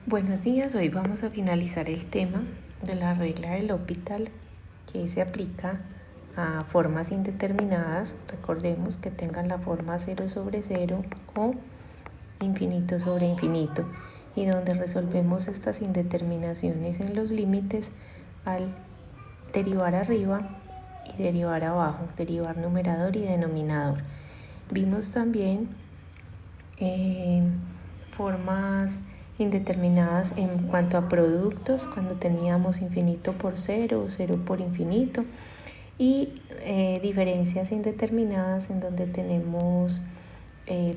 Buenos días, hoy vamos a finalizar el tema de la regla del L'Hopital que se aplica a formas indeterminadas. Recordemos que tengan la forma 0 sobre 0 o infinito sobre infinito, y donde resolvemos estas indeterminaciones en los límites al derivar arriba y derivar abajo, derivar numerador y denominador. Vimos también formas indeterminadas en cuanto a productos, cuando teníamos infinito por 0 o 0 por infinito, y diferencias indeterminadas en donde tenemos,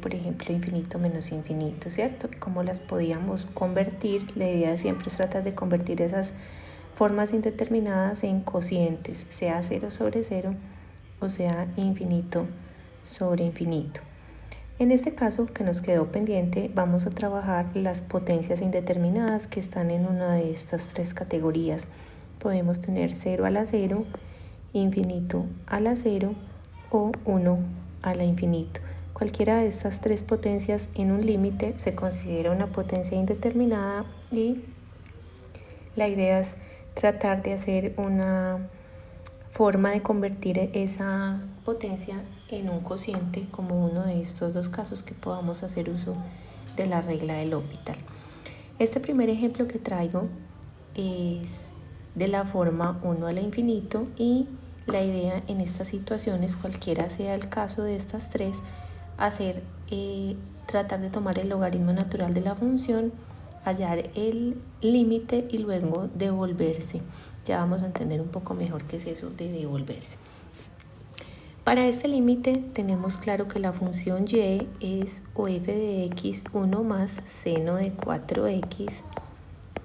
por ejemplo, infinito menos infinito, ¿cierto? ¿Cómo las podíamos convertir? La idea siempre es tratar de convertir esas formas indeterminadas en cocientes, sea 0 sobre 0 o sea infinito sobre infinito. En este caso que nos quedó pendiente, vamos a trabajar las potencias indeterminadas que están en una de estas tres categorías. Podemos tener 0 a la 0, infinito a la 0 o 1 a la infinito. Cualquiera de estas tres potencias en un límite se considera una potencia indeterminada, y la idea es tratar de hacer una forma de convertir esa potencia en un cociente, como uno de estos dos casos que podamos hacer uso de la regla del L'Hopital. Este primer ejemplo que traigo es de la forma 1 a la infinito, y la idea en estas situaciones, cualquiera sea el caso de estas tres, tratar de tomar el logaritmo natural de la función, hallar el límite y luego devolverse. Ya vamos a entender un poco mejor qué es eso de devolverse. Para este límite tenemos claro que la función y es o f de x 1 más seno de 4x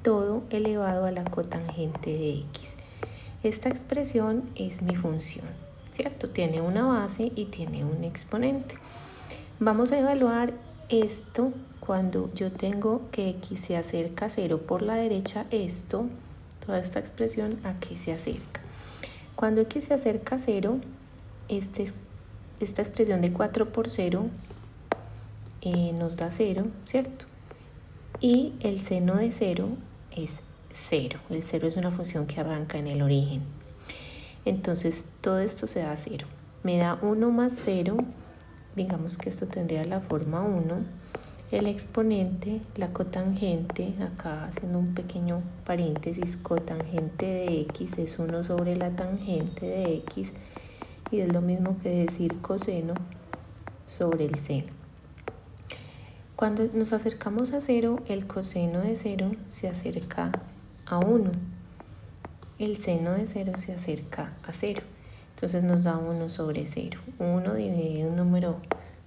todo elevado a la cotangente de x. Esta expresión es mi función, ¿cierto? Tiene una base y tiene un exponente. Vamos a evaluar esto cuando yo tengo que x se acerca a 0 por la derecha, toda esta expresión a qué se acerca. Cuando x se acerca a 0, esta expresión de 4 por 0 nos da 0, ¿cierto? Y el seno de 0 es 0. El 0 es una función que arranca en el origen. Entonces todo esto se da 0. Me da 1 más 0, digamos que esto tendría la forma 1. El exponente, la cotangente, acá haciendo un pequeño paréntesis, cotangente de x es 1 sobre la tangente de x, y es lo mismo que decir coseno sobre el seno. Cuando nos acercamos a 0, el coseno de 0 se acerca a 1. El seno de 0 se acerca a 0. Entonces nos da 1 sobre 0. 1 dividido un número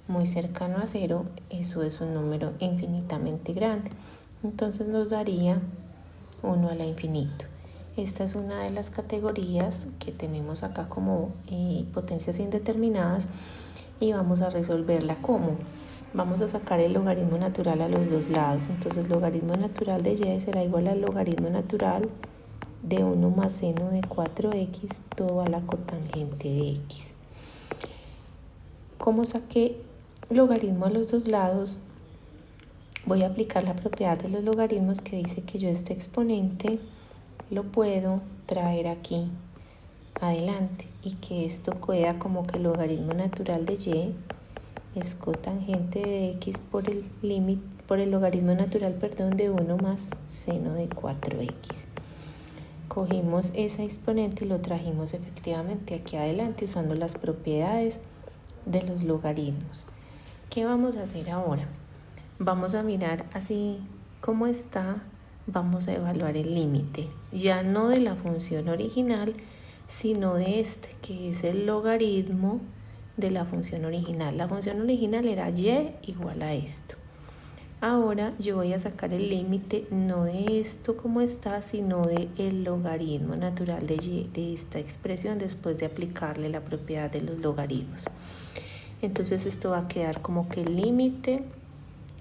muy cercano a 0, eso es un número infinitamente grande. Entonces nos daría 1 a la infinito. Esta es una de las categorías que tenemos acá como potencias indeterminadas, y vamos a resolverla como. Vamos a sacar el logaritmo natural a los dos lados. Entonces logaritmo natural de y será igual al logaritmo natural de 1 más seno de 4x todo a la cotangente de x. Como saqué logaritmo a los dos lados, voy a aplicar la propiedad de los logaritmos que dice que yo este exponente lo puedo traer aquí adelante, y que esto queda como que el logaritmo natural de y es cotangente de x por el logaritmo natural, de 1 más seno de 4x. Cogimos ese exponente y lo trajimos efectivamente aquí adelante usando las propiedades de los logaritmos. ¿Qué vamos a hacer ahora? Vamos a mirar así como está, vamos a evaluar el límite, ya no de la función original, sino de este, que es el logaritmo de la función original. La función original era y igual a esto. Ahora yo voy a sacar el límite no de esto como está, sino de el logaritmo natural de y, de esta expresión, después de aplicarle la propiedad de los logaritmos. Entonces esto va a quedar como que el límite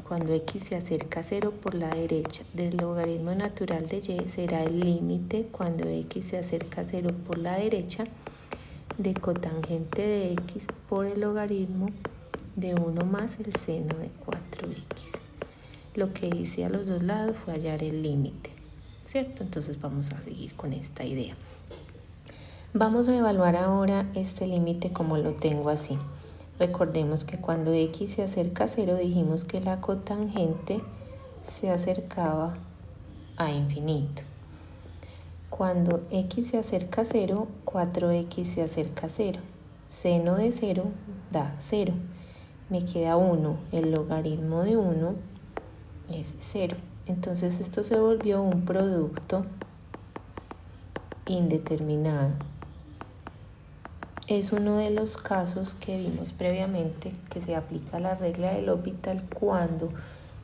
cuando x se acerca a 0 por la derecha del logaritmo natural de y será el límite cuando x se acerca a 0 por la derecha de cotangente de x por el logaritmo de 1 más el seno de 4x. lo que hice a los dos lados fue hallar el límite, ¿cierto? Entonces vamos a seguir con esta idea. Vamos a evaluar ahora este límite como lo tengo así. Recordemos que cuando x se acerca a 0 dijimos que la cotangente se acercaba a infinito. Cuando x se acerca a 0, 4x se acerca a 0. Seno de 0 da 0. Me queda 1. El logaritmo de 1 es 0. Entonces esto se volvió un producto indeterminado. Es uno de los casos que vimos previamente que se aplica la regla del L'Hopital cuando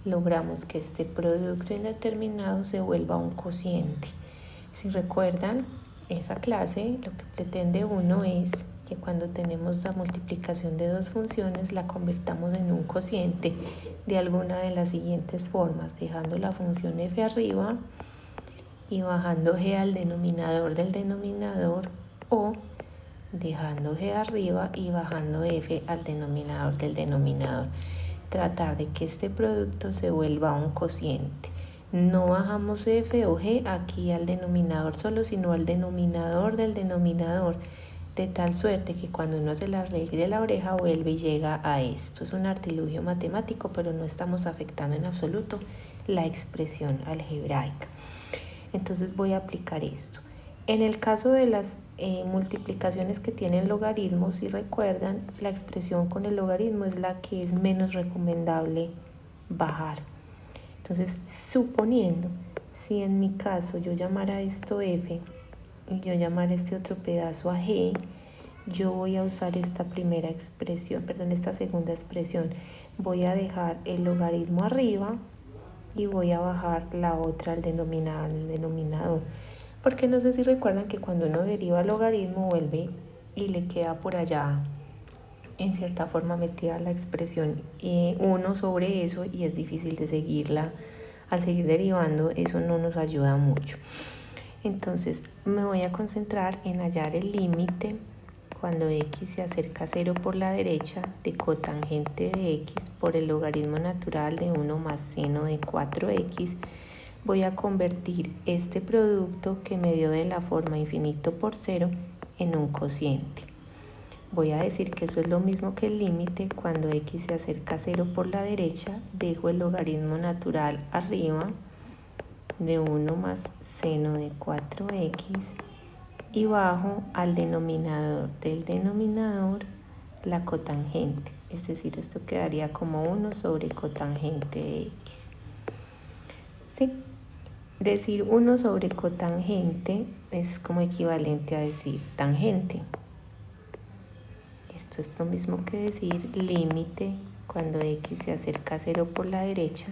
logramos que este producto indeterminado se vuelva un cociente. Si recuerdan, esa clase lo que pretende uno es que cuando tenemos la multiplicación de dos funciones la convirtamos en un cociente de alguna de las siguientes formas, dejando la función f arriba y bajando g al denominador del denominador, o dejando g arriba y bajando f al denominador del denominador. Tratar de que este producto se vuelva un cociente. No bajamos f o g aquí al denominador solo, sino al denominador del denominador, de tal suerte que cuando uno hace la regla de la oreja vuelve y llega a esto. Es un artilugio matemático, pero no estamos afectando en absoluto la expresión algebraica. Entonces voy a aplicar esto. En el caso de las multiplicaciones que tienen logaritmos, si recuerdan, la expresión con el logaritmo es la que es menos recomendable bajar. Entonces, suponiendo, si en mi caso yo llamara esto f y yo llamara este otro pedazo a g, yo voy a usar esta primera expresión, esta segunda expresión. Voy a dejar el logaritmo arriba y voy a bajar la otra al denominador. Porque no sé si recuerdan que cuando uno deriva el logaritmo vuelve y le queda por allá en cierta forma metida la expresión 1 sobre eso y es difícil de seguirla. Al seguir derivando eso no nos ayuda mucho. Entonces me voy a concentrar en hallar el límite cuando x se acerca a 0 por la derecha de cotangente de x por el logaritmo natural de 1 más seno de 4x. Voy a convertir este producto que me dio de la forma infinito por 0 en un cociente. Voy a decir que eso es lo mismo que el límite cuando x se acerca a 0 por la derecha, dejo el logaritmo natural arriba de 1 más seno de 4x y bajo al denominador del denominador la cotangente. Es decir, esto quedaría como 1 sobre cotangente de x. ¿Sí? Decir 1 sobre cotangente es como equivalente a decir tangente. Esto es lo mismo que decir límite cuando x se acerca a 0 por la derecha,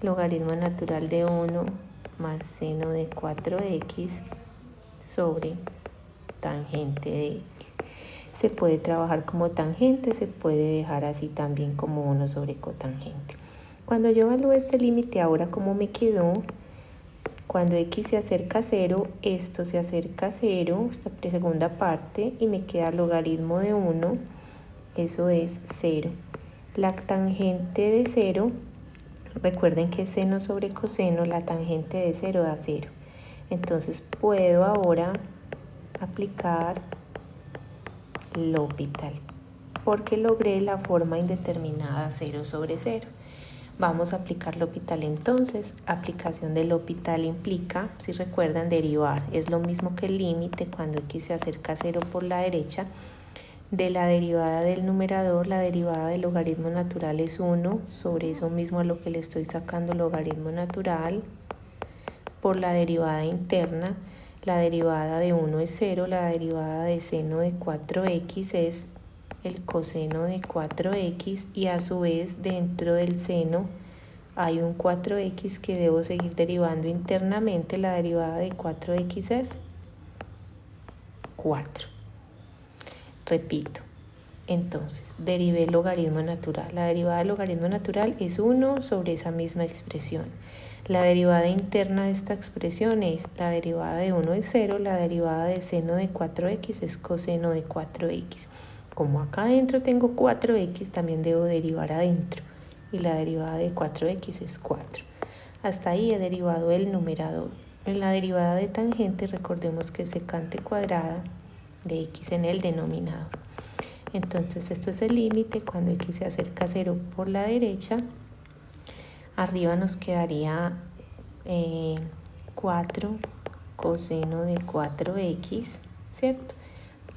logaritmo natural de 1 más seno de 4x sobre tangente de x. Se puede trabajar como tangente, se puede dejar así también como 1 sobre cotangente. Cuando yo evalúo este límite ahora, ¿cómo me quedó? Cuando x se acerca a 0, esto se acerca a 0, esta segunda parte, y me queda logaritmo de 1, eso es 0. La tangente de 0, recuerden que es seno sobre coseno, la tangente de 0 da 0. Entonces puedo ahora aplicar L'Hopital, porque logré la forma indeterminada 0 sobre 0. Vamos a aplicar L'Hopital entonces. Aplicación de L'Hopital implica, si recuerdan, derivar. Es lo mismo que el límite cuando x se acerca a 0 por la derecha. De la derivada del numerador, la derivada del logaritmo natural es 1. Sobre eso mismo a lo que le estoy sacando logaritmo natural. Por la derivada interna, la derivada de 1 es 0. La derivada de seno de 4x es el coseno de 4x y a su vez dentro del seno hay un 4x que debo seguir derivando internamente. La derivada de 4x es 4. Repito, entonces derivé el logaritmo natural. La derivada del logaritmo natural es 1 sobre esa misma expresión. La derivada interna de esta expresión es la derivada de 1 es 0, la derivada de seno de 4x es coseno de 4x. Como acá adentro tengo 4x, también debo derivar adentro. y la derivada de 4x es 4. Hasta ahí he derivado el numerador. En la derivada de tangente recordemos que es secante cuadrada de x en el denominador. Entonces esto es el límite cuando x se acerca a 0 por la derecha. Arriba nos quedaría 4 coseno de 4x, ¿cierto?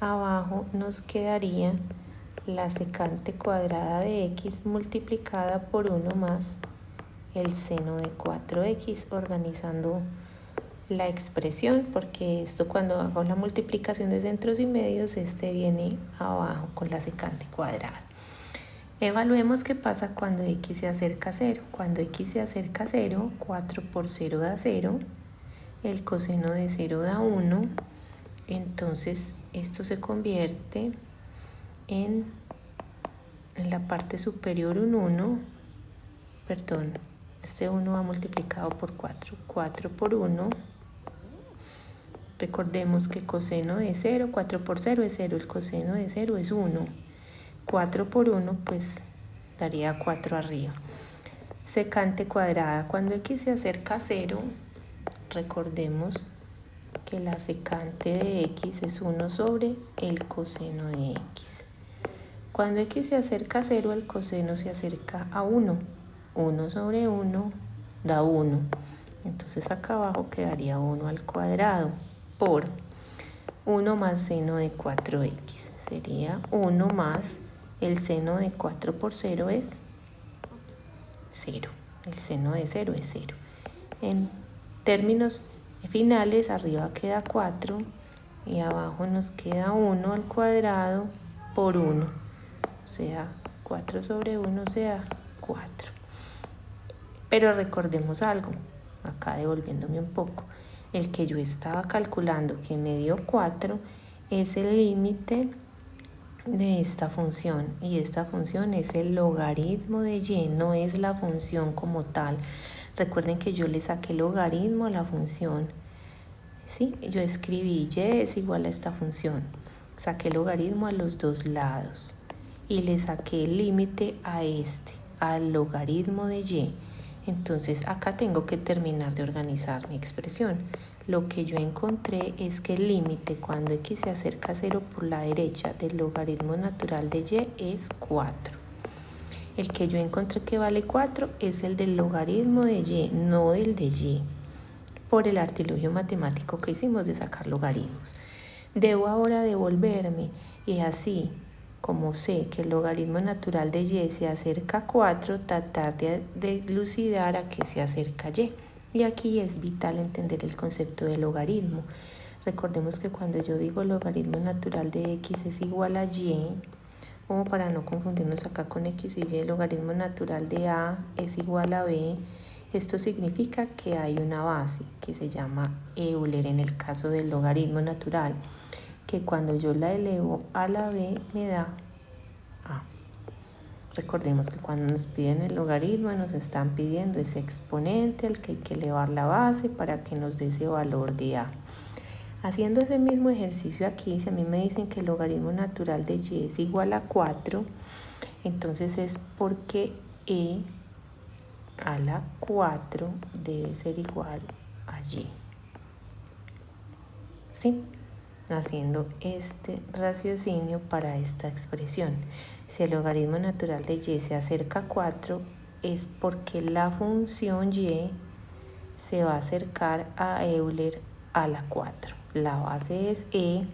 Abajo nos quedaría la secante cuadrada de x multiplicada por 1 más el seno de 4x, organizando la expresión, porque esto cuando hago la multiplicación de centros y medios, este viene abajo con la secante cuadrada. Evaluemos qué pasa cuando x se acerca a 0. Cuando x se acerca a 0, 4 por 0 da 0, el coseno de 0 da 1, entonces esto se convierte en la parte superior un 1, perdón, este 1 va multiplicado por 4, 4 por 1, recordemos que coseno de 0, 4 por 0 es 0, el coseno de 0 es 1, 4 por 1 pues daría 4 arriba. Secante cuadrada, cuando x se acerca a 0, recordemos que la secante de x es 1 sobre el coseno de x. Cuando x se acerca a 0, el coseno se acerca a 1. 1 sobre 1 da 1. Entonces acá abajo quedaría 1 al cuadrado por 1 más seno de 4x. Sería 1 más el seno de 4 por 0 es 0. El seno de 0 es 0. En términos finales, arriba queda 4 y abajo nos queda 1 al cuadrado por 1. O sea, 4 sobre 1 sea 4. Pero recordemos algo, acá devolviéndome un poco, el que yo estaba calculando que me dio 4 es el límite de esta función, y esta función es el logaritmo de y, no es la función como tal. Recuerden que yo le saqué logaritmo a la función, ¿sí? Yo escribí y es igual a esta función, saqué logaritmo a los dos lados y le saqué el límite a este, al logaritmo de y. Entonces acá tengo que terminar de organizar mi expresión. Lo que yo encontré es que el límite cuando x se acerca a 0 por la derecha del logaritmo natural de y es 4. El que yo encontré que vale 4 es el del logaritmo de y, no el de y, por el artilugio matemático que hicimos de sacar logaritmos. Debo ahora devolverme y así como sé que el logaritmo natural de y se acerca a 4, tratar de dilucidar a qué se acerca y. Y aquí es vital entender el concepto de logaritmo. Recordemos que cuando yo digo logaritmo natural de x es igual a y, como para no confundirnos acá con x y y, el logaritmo natural de a es igual a b. Esto significa que hay una base que se llama Euler en el caso del logaritmo natural, que cuando yo la elevo a la b me da a. Recordemos que cuando nos piden el logaritmo nos están pidiendo ese exponente al que hay que elevar la base para que nos dé ese valor de a. Haciendo ese mismo ejercicio aquí, si a mí me dicen que el logaritmo natural de y es igual a 4, entonces es porque e a la 4 debe ser igual a y. ¿Sí? Haciendo este raciocinio para esta expresión. Si el logaritmo natural de y se acerca a 4, es porque la función y se va a acercar a Euler a la 4. La base es e,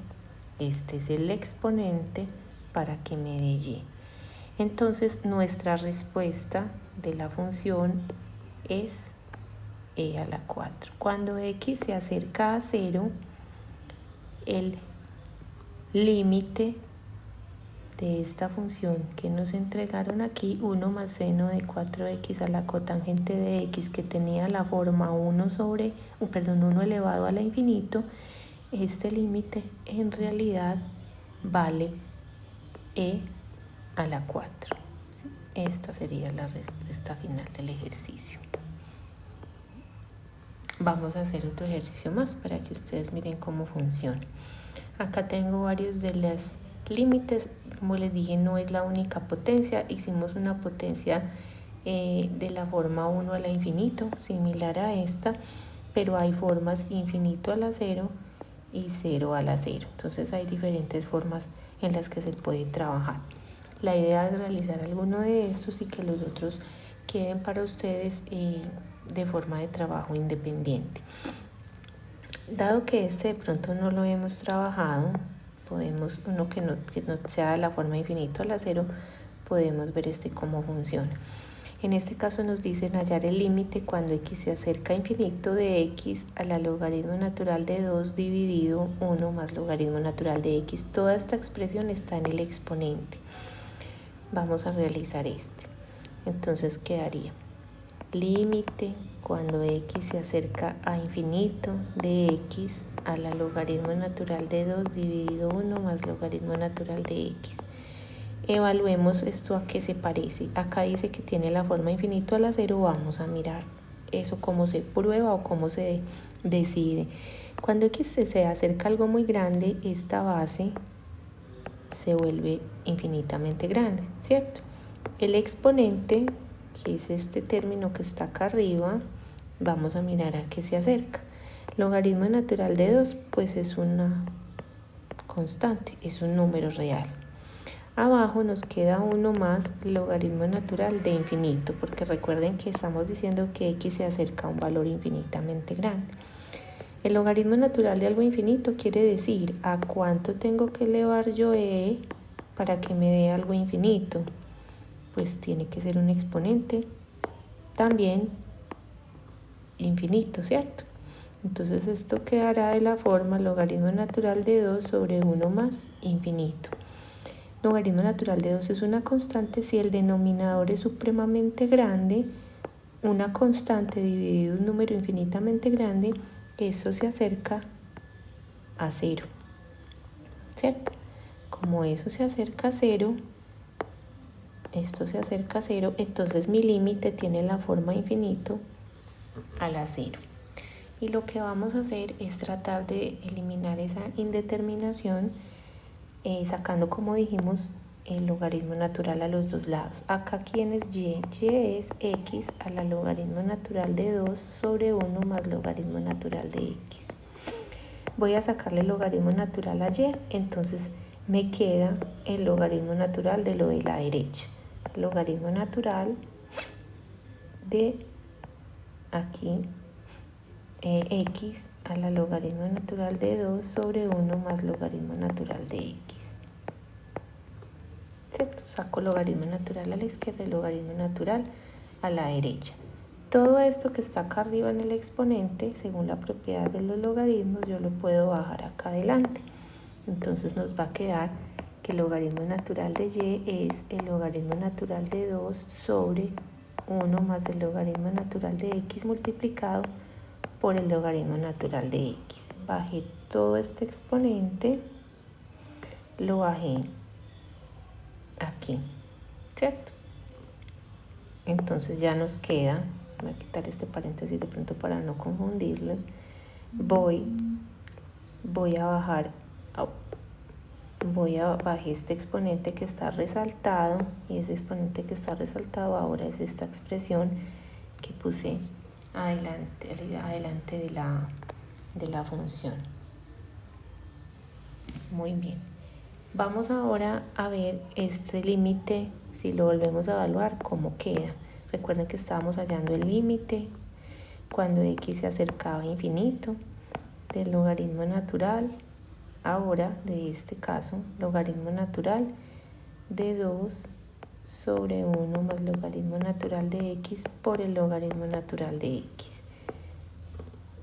este es el exponente para que me dé y. Entonces nuestra respuesta de la función es e a la 4. Cuando x se acerca a 0, el límite de esta función que nos entregaron aquí, 1 más seno de 4x a la cotangente de x, que tenía la forma 1 elevado a la infinito, este límite en realidad vale e a la 4. ¿Sí? Esta sería la respuesta final del ejercicio. Vamos a hacer otro ejercicio más para que ustedes miren cómo funciona. Acá tengo varios de los límites. Como les dije, no es la única potencia. Hicimos una potencia de la forma 1 a la infinito, similar a esta, pero hay formas infinito a la 0 y 0 a la 0. Entonces hay diferentes formas en las que se puede trabajar. La idea es realizar alguno de estos y que los otros queden para ustedes de forma de trabajo independiente. Dado que este de pronto no lo hemos trabajado, podemos, uno que no sea de la forma infinito a la 0, podemos ver cómo funciona. En este caso nos dicen hallar el límite cuando x se acerca a infinito de x a la logaritmo natural de 2 dividido 1 más logaritmo natural de x. Toda esta expresión está en el exponente. Vamos a realizar este. Entonces quedaría límite cuando x se acerca a infinito de x a la logaritmo natural de 2 dividido 1 más logaritmo natural de x. Evaluemos esto a qué se parece. Acá dice que tiene la forma infinito a la 0. Vamos a mirar eso cómo se prueba o cómo se decide. Cuando x se acerca a algo muy grande, esta base se vuelve infinitamente grande, ¿cierto? El exponente, que es este término que está acá arriba, vamos a mirar a qué se acerca. Logaritmo natural de 2, pues es una constante, es un número real. Abajo nos queda uno más logaritmo natural de infinito, porque recuerden que estamos diciendo que x se acerca a un valor infinitamente grande. El logaritmo natural de algo infinito quiere decir a cuánto tengo que elevar yo para que me dé algo infinito. Pues tiene que ser un exponente también infinito, ¿cierto? Entonces esto quedará de la forma logaritmo natural de 2 sobre 1 más infinito. Logaritmo natural de 2 es una constante si el denominador es supremamente grande, una constante dividido un número infinitamente grande, eso se acerca a 0, ¿cierto? Como eso se acerca a 0, esto se acerca a 0, entonces mi límite tiene la forma infinito a la 0. Y lo que vamos a hacer es tratar de eliminar esa indeterminación sacando, como dijimos, el logaritmo natural a los dos lados. Acá, ¿quién es y? Y es x a la logaritmo natural de 2 sobre 1 más logaritmo natural de x. Voy a sacarle el logaritmo natural a y, entonces me queda el logaritmo natural de lo de la derecha. Logaritmo natural de aquí, x a la logaritmo natural de 2 sobre 1 más logaritmo natural de x. ¿Cierto? Saco logaritmo natural a la izquierda y logaritmo natural a la derecha. Todo esto que está acá arriba en el exponente, según la propiedad de los logaritmos, yo lo puedo bajar acá adelante. Entonces nos va a quedar que el logaritmo natural de y es el logaritmo natural de 2 sobre 1 más el logaritmo natural de x multiplicado por el logaritmo natural de x. Bajé todo este exponente, lo bajé aquí, ¿cierto? Entonces ya nos queda, voy a quitar este paréntesis de pronto para no confundirlos, voy a bajar este exponente que está resaltado, y ese exponente que está resaltado ahora es esta expresión que puse adelante de la función. Muy bien. Vamos ahora a ver este límite, si lo volvemos a evaluar, cómo queda. Recuerden que estábamos hallando el límite cuando x se acercaba a infinito del logaritmo natural, ahora de este caso, logaritmo natural de 2 sobre 1 más logaritmo natural de x por el logaritmo natural de x.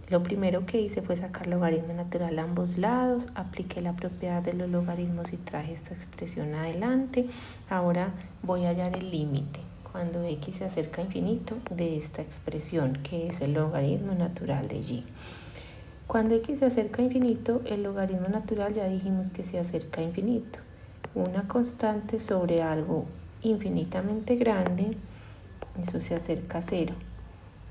Lo primero que hice fue sacar logaritmo natural a ambos lados, apliqué la propiedad de los logaritmos y traje esta expresión adelante. Ahora voy a hallar el límite cuando x se acerca a infinito de esta expresión, que es el logaritmo natural de y. Cuando x se acerca a infinito, el logaritmo natural ya dijimos que se acerca a infinito. Una constante sobre algo infinitamente grande, eso se acerca a 0.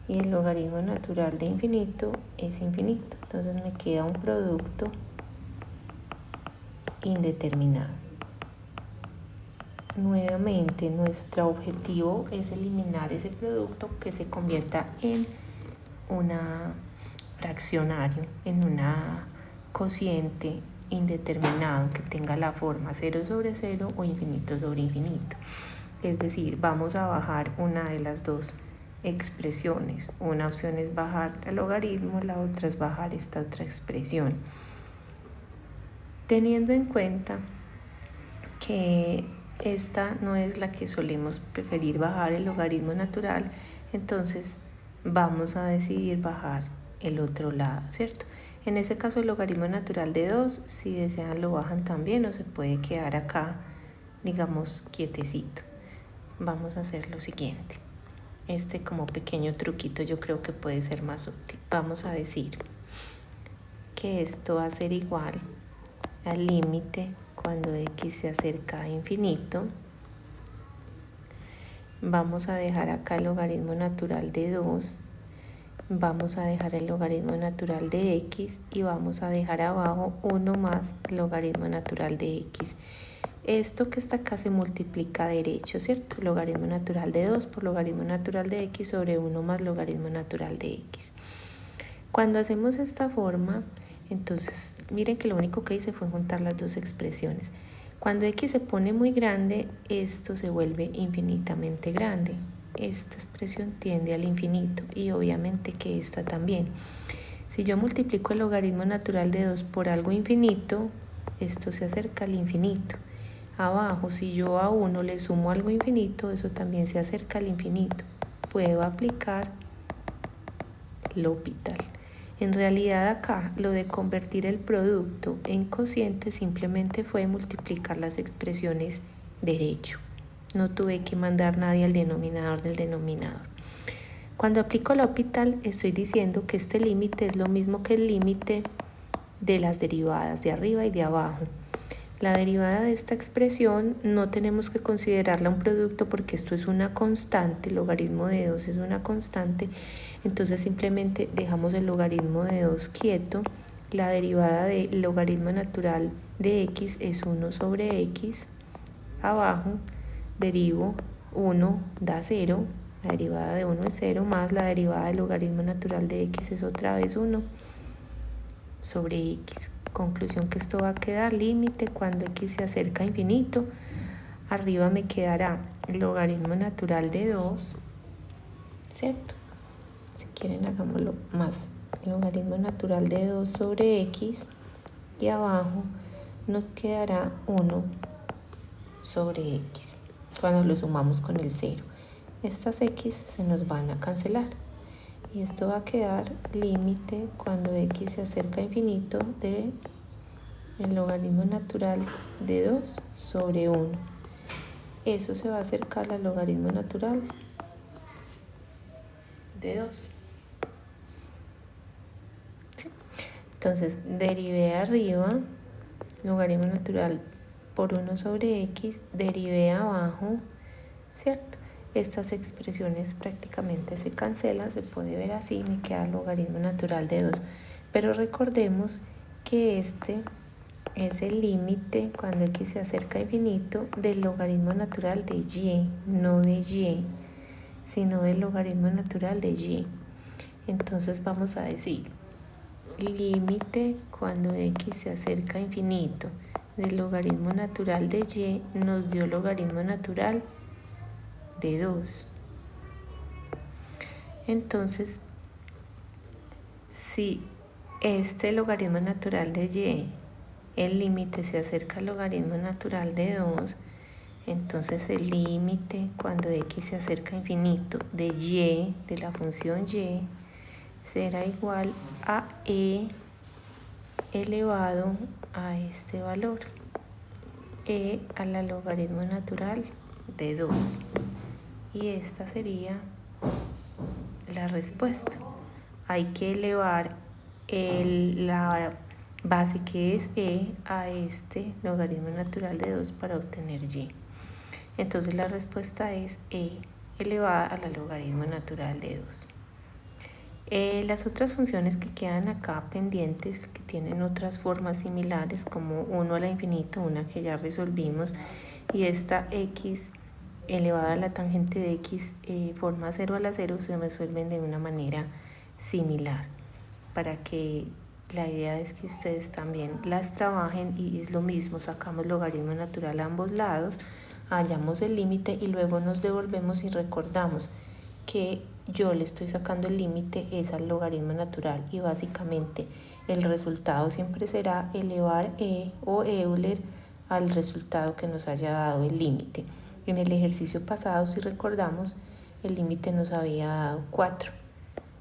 Y el logaritmo natural de infinito es infinito. Entonces me queda un producto indeterminado. nuevamente nuestro objetivo es eliminar ese producto que se convierta en una fraccionario, en una cociente indeterminado que tenga la forma 0 sobre 0 o infinito sobre infinito. Es decir, vamos a bajar una de las dos expresiones. Una opción es bajar el logaritmo, la otra es bajar esta otra expresión. Teniendo en cuenta que esta no es la que solemos preferir bajar, el logaritmo natural, entonces vamos a decidir bajar el otro lado, ¿cierto? En ese caso el logaritmo natural de 2, si desean lo bajan también o se puede quedar acá, digamos, quietecito. Vamos a hacer lo siguiente. Este como pequeño truquito yo creo que puede ser más útil. Vamos a decir que esto va a ser igual al límite cuando x se acerca a infinito. Vamos a dejar acá el logaritmo natural de 2. Vamos a dejar el logaritmo natural de x y vamos a dejar abajo 1 más el logaritmo natural de x. Esto que está acá se multiplica derecho, ¿cierto? Logaritmo natural de 2 por logaritmo natural de x sobre 1 más logaritmo natural de x. Cuando hacemos esta forma, entonces miren que lo único que hice fue juntar las dos expresiones. Cuando x se pone muy grande, esto se vuelve infinitamente grande. Esta expresión tiende al infinito y obviamente que esta también. Si yo multiplico el logaritmo natural de 2 por algo infinito, esto se acerca al infinito. Abajo, si yo a 1 le sumo algo infinito, eso también se acerca al infinito. Puedo aplicar L'Hopital. En realidad acá lo de convertir el producto en cociente simplemente fue multiplicar las expresiones derecho. No tuve que mandar nadie al denominador del denominador. Cuando aplico L'Hopital estoy diciendo que este límite es lo mismo que el límite de las derivadas de arriba y de abajo. La derivada de esta expresión no tenemos que considerarla un producto porque esto es una constante, el logaritmo de 2 es una constante, entonces simplemente dejamos el logaritmo de 2 quieto. La derivada del logaritmo natural de x es 1 sobre x, abajo derivo 1 da 0, la derivada de 1 es 0, más la derivada del logaritmo natural de x es otra vez 1 sobre x. Conclusión que esto va a quedar límite cuando x se acerca a infinito. Arriba me quedará el logaritmo natural de 2, ¿cierto? Si quieren hagámoslo más. El logaritmo natural de 2 sobre x y abajo nos quedará 1 sobre x cuando lo sumamos con el 0. Estas x se nos van a cancelar y esto va a quedar límite cuando x se acerca a infinito de el logaritmo natural de 2 sobre 1. Eso se va a acercar al logaritmo natural de 2. ¿Sí? Entonces derivé arriba logaritmo natural por 1 sobre x, derivé abajo, ¿cierto? Estas expresiones prácticamente se cancelan, se puede ver así, me queda el logaritmo natural de 2. Pero recordemos que este es el límite cuando x se acerca a infinito del logaritmo natural de y, no de y, sino del logaritmo natural de y. Entonces vamos a decir, límite cuando x se acerca a infinito del logaritmo natural de y nos dio logaritmo natural de 2. Entonces, si este logaritmo natural de y, el límite se acerca al logaritmo natural de 2, entonces el límite cuando x se acerca a infinito de y, de la función y, será igual a e elevado a este valor, e a la logaritmo natural de 2. Y esta sería la respuesta. Hay que elevar la base que es e a este logaritmo natural de 2 para obtener y. Entonces la respuesta es e elevada a la logaritmo natural de 2. Las otras funciones que quedan acá pendientes, que tienen otras formas similares como 1 a la infinito, una que ya resolvimos, y esta x elevada a la tangente de x forma 0 a la 0 se resuelven de una manera similar, para que la idea es que ustedes también las trabajen. Y es lo mismo, sacamos logaritmo natural a ambos lados, hallamos el límite y luego nos devolvemos y recordamos que yo le estoy sacando el límite es al logaritmo natural, y básicamente el resultado siempre será elevar o Euler al resultado que nos haya dado el límite. En el ejercicio pasado, si recordamos, el límite nos había dado 4.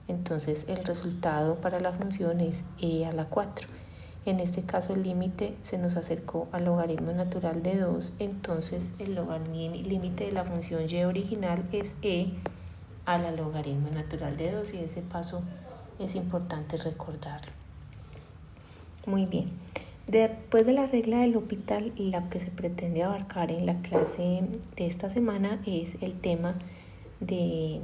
Entonces el resultado para la función es e a la 4. En este caso el límite se nos acercó al logaritmo natural de 2, entonces el límite de la función y original es e a la logaritmo natural de 2, y ese paso es importante recordarlo. Muy bien. Después de la regla del L'Hopital, la que se pretende abarcar en la clase de esta semana es el tema de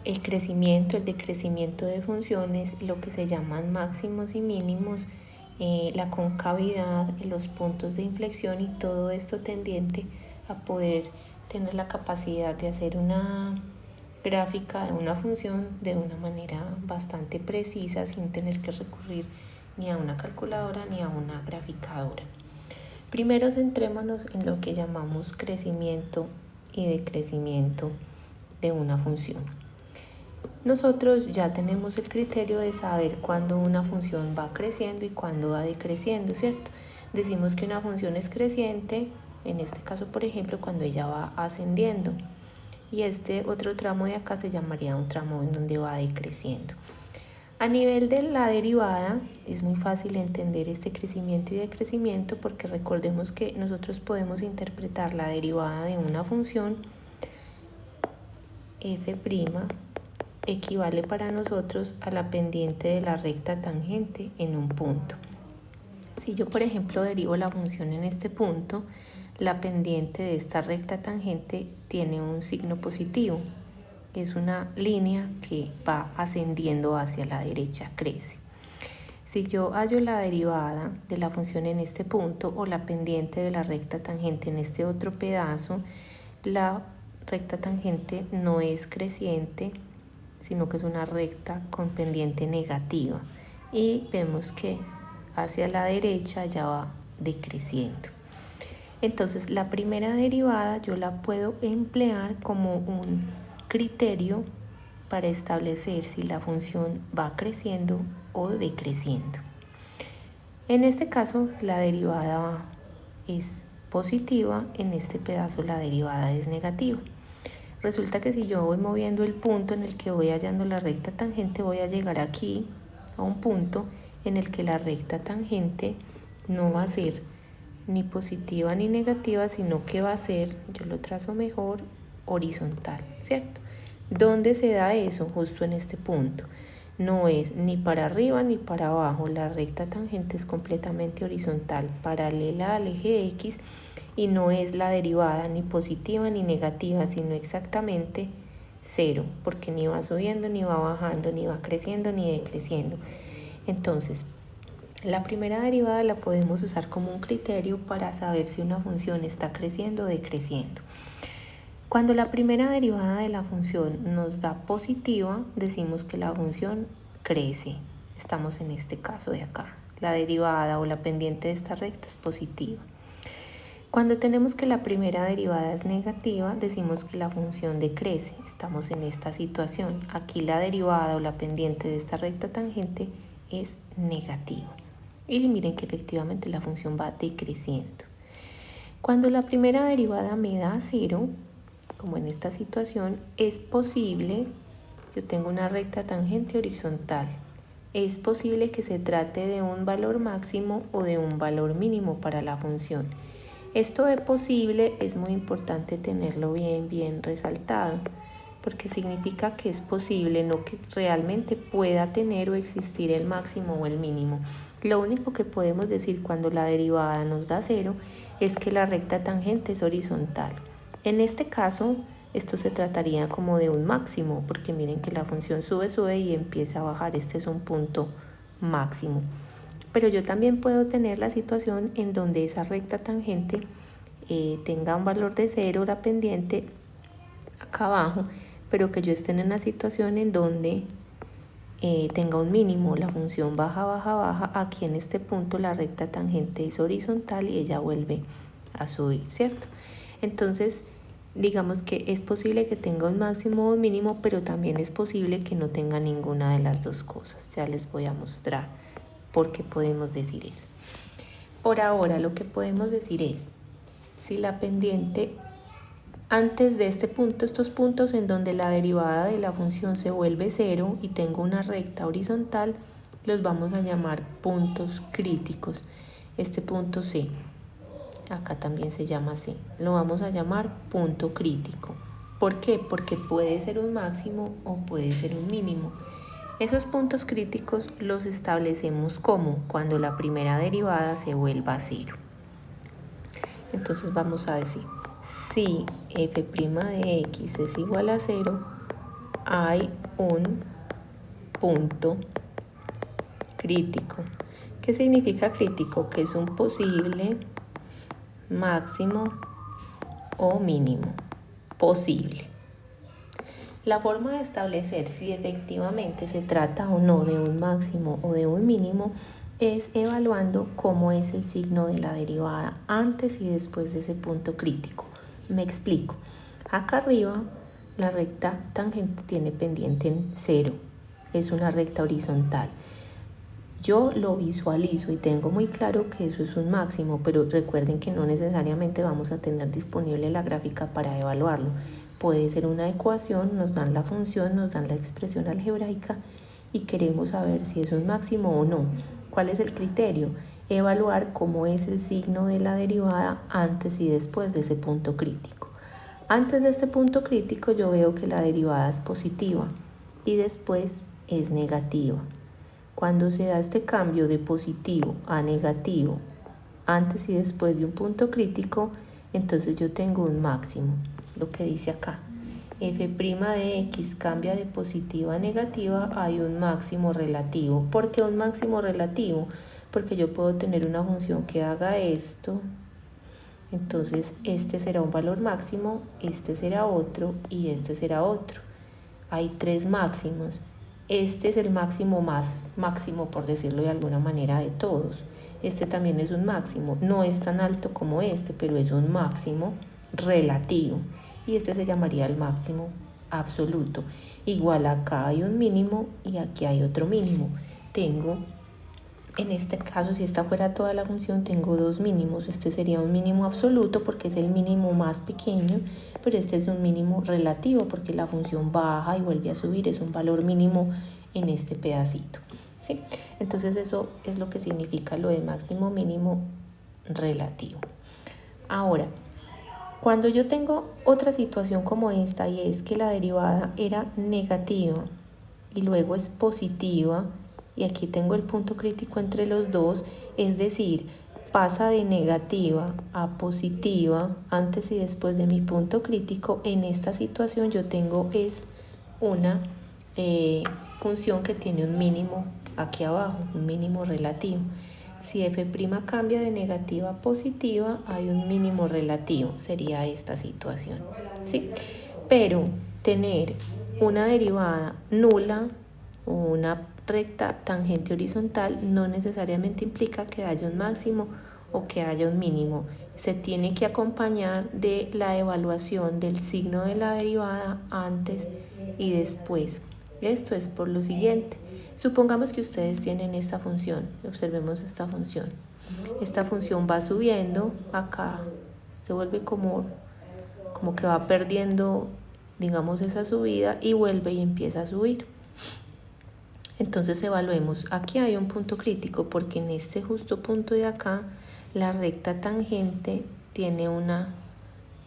el crecimiento, el decrecimiento de funciones, lo que se llaman máximos y mínimos, la concavidad, los puntos de inflexión, y todo esto tendiente a poder tener la capacidad de hacer una gráfica de una función de una manera bastante precisa, sin tener que recurrir ni a una calculadora ni a una graficadora. Primero centrémonos en lo que llamamos crecimiento y decrecimiento de una función. Nosotros ya tenemos el criterio de saber cuándo una función va creciendo y cuándo va decreciendo, ¿cierto? Decimos que una función es creciente, en este caso, por ejemplo, cuando ella va ascendiendo, y este otro tramo de acá se llamaría un tramo en donde va decreciendo. A nivel de la derivada es muy fácil entender este crecimiento y decrecimiento, porque recordemos que nosotros podemos interpretar la derivada de una función f' equivale para nosotros a la pendiente de la recta tangente en un punto. Si yo, por ejemplo, derivo la función en este punto, la pendiente de esta recta tangente tiene un signo positivo. Es una línea que va ascendiendo hacia la derecha, crece. Si yo hallo la derivada de la función en este punto o la pendiente de la recta tangente en este otro pedazo, la recta tangente no es creciente, sino que es una recta con pendiente negativa, y vemos que hacia la derecha ya va decreciendo. Entonces la primera derivada yo la puedo emplear como un criterio para establecer si la función va creciendo o decreciendo. En este caso la derivada es positiva, en este pedazo la derivada es negativa. Resulta que si yo voy moviendo el punto en el que voy hallando la recta tangente, voy a llegar aquí a un punto en el que la recta tangente no va a ser ni positiva ni negativa, sino que va a ser, yo lo trazo mejor, horizontal, ¿cierto? ¿Dónde se da eso? Justo en este punto. No es ni para arriba ni para abajo, la recta tangente es completamente horizontal, paralela al eje X, y no es la derivada ni positiva ni negativa, sino exactamente 0, porque ni va subiendo ni va bajando, ni va creciendo ni decreciendo. Entonces, la primera derivada la podemos usar como un criterio para saber si una función está creciendo o decreciendo. Cuando la primera derivada de la función nos da positiva, decimos que la función crece. Estamos en este caso de acá. La derivada o la pendiente de esta recta es positiva. Cuando tenemos que la primera derivada es negativa, decimos que la función decrece. Estamos en esta situación. Aquí la derivada o la pendiente de esta recta tangente es negativa. Y miren que efectivamente la función va decreciendo. Cuando la primera derivada me da 0, como en esta situación, es posible, yo tengo una recta tangente horizontal, es posible que se trate de un valor máximo o de un valor mínimo para la función. Esto de posible es muy importante tenerlo bien resaltado, porque significa que es posible, no que realmente pueda tener o existir el máximo o el mínimo. Lo único que podemos decir cuando la derivada nos da 0 es que la recta tangente es horizontal. En este caso, esto se trataría como de un máximo, porque miren que la función sube y empieza a bajar. Este es un punto máximo. Pero yo también puedo tener la situación en donde esa recta tangente tenga un valor de 0 la pendiente acá abajo, pero que yo esté en una situación en donde tenga un mínimo, la función baja, baja, baja. Aquí en este punto la recta tangente es horizontal y ella vuelve a subir, ¿cierto? Entonces, digamos que es posible que tenga un máximo o un mínimo, pero también es posible que no tenga ninguna de las dos cosas. Ya les voy a mostrar por qué podemos decir eso. Por ahora lo que podemos decir es, si la pendiente antes de este punto, estos puntos en donde la derivada de la función se vuelve 0 y tengo una recta horizontal, los vamos a llamar puntos críticos. Este punto C, acá también se llama así, lo vamos a llamar punto crítico. ¿Por qué? Porque puede ser un máximo o puede ser un mínimo. Esos puntos críticos los establecemos como cuando la primera derivada se vuelva 0. Entonces vamos a decir, si f' de x es igual a 0, hay un punto crítico. ¿Qué significa crítico? Que es un posible máximo o mínimo. Posible. La forma de establecer si efectivamente se trata o no de un máximo o de un mínimo es evaluando cómo es el signo de la derivada antes y después de ese punto crítico. Me explico. Acá arriba la recta tangente tiene pendiente en 0. Es una recta horizontal. Yo lo visualizo y tengo muy claro que eso es un máximo, pero recuerden que no necesariamente vamos a tener disponible la gráfica para evaluarlo. Puede ser una ecuación, nos dan la función, nos dan la expresión algebraica y queremos saber si es un máximo o no. ¿Cuál es el criterio? Evaluar cómo es el signo de la derivada antes y después de ese punto crítico. Antes de este punto crítico yo veo que la derivada es positiva y después es negativa. Cuando se da este cambio de positivo a negativo antes y después de un punto crítico, entonces yo tengo un máximo, lo que dice acá. F' de x cambia de positiva a negativa, hay un máximo relativo. ¿Por qué un máximo relativo? Porque yo puedo tener una función que haga esto, entonces este será un valor máximo, este será otro y este será otro. Hay 3 máximos. Este es el máximo más máximo, por decirlo de alguna manera, de todos. Este también es un máximo, no es tan alto como este, pero es un máximo relativo. Y este se llamaría el máximo absoluto. Igual acá hay un mínimo y aquí hay otro mínimo. Tengo, en este caso, si esta fuera toda la función, tengo 2 mínimos. Este sería un mínimo absoluto porque es el mínimo más pequeño, pero este es un mínimo relativo porque la función baja y vuelve a subir, es un valor mínimo en este pedacito, ¿sí? Entonces eso es lo que significa lo de máximo mínimo relativo. Ahora, cuando yo tengo otra situación como esta y es que la derivada era negativa y luego es positiva, y aquí tengo el punto crítico entre los dos, es decir, pasa de negativa a positiva antes y después de mi punto crítico. En esta situación yo tengo es una función que tiene un mínimo aquí abajo, un mínimo relativo. Si f' cambia de negativa a positiva, hay un mínimo relativo, sería esta situación, ¿sí? Pero tener una derivada nula o una recta tangente horizontal no necesariamente implica que haya un máximo o que haya un mínimo. Se tiene que acompañar de la evaluación del signo de la derivada antes y después. Esto es por lo siguiente. Supongamos que ustedes tienen esta función. Observemos esta función. Esta función va subiendo acá, se vuelve como que va perdiendo, digamos, esa subida y vuelve y empieza a subir. Entonces evaluemos, aquí hay un punto crítico porque en este justo punto de acá la recta tangente tiene una,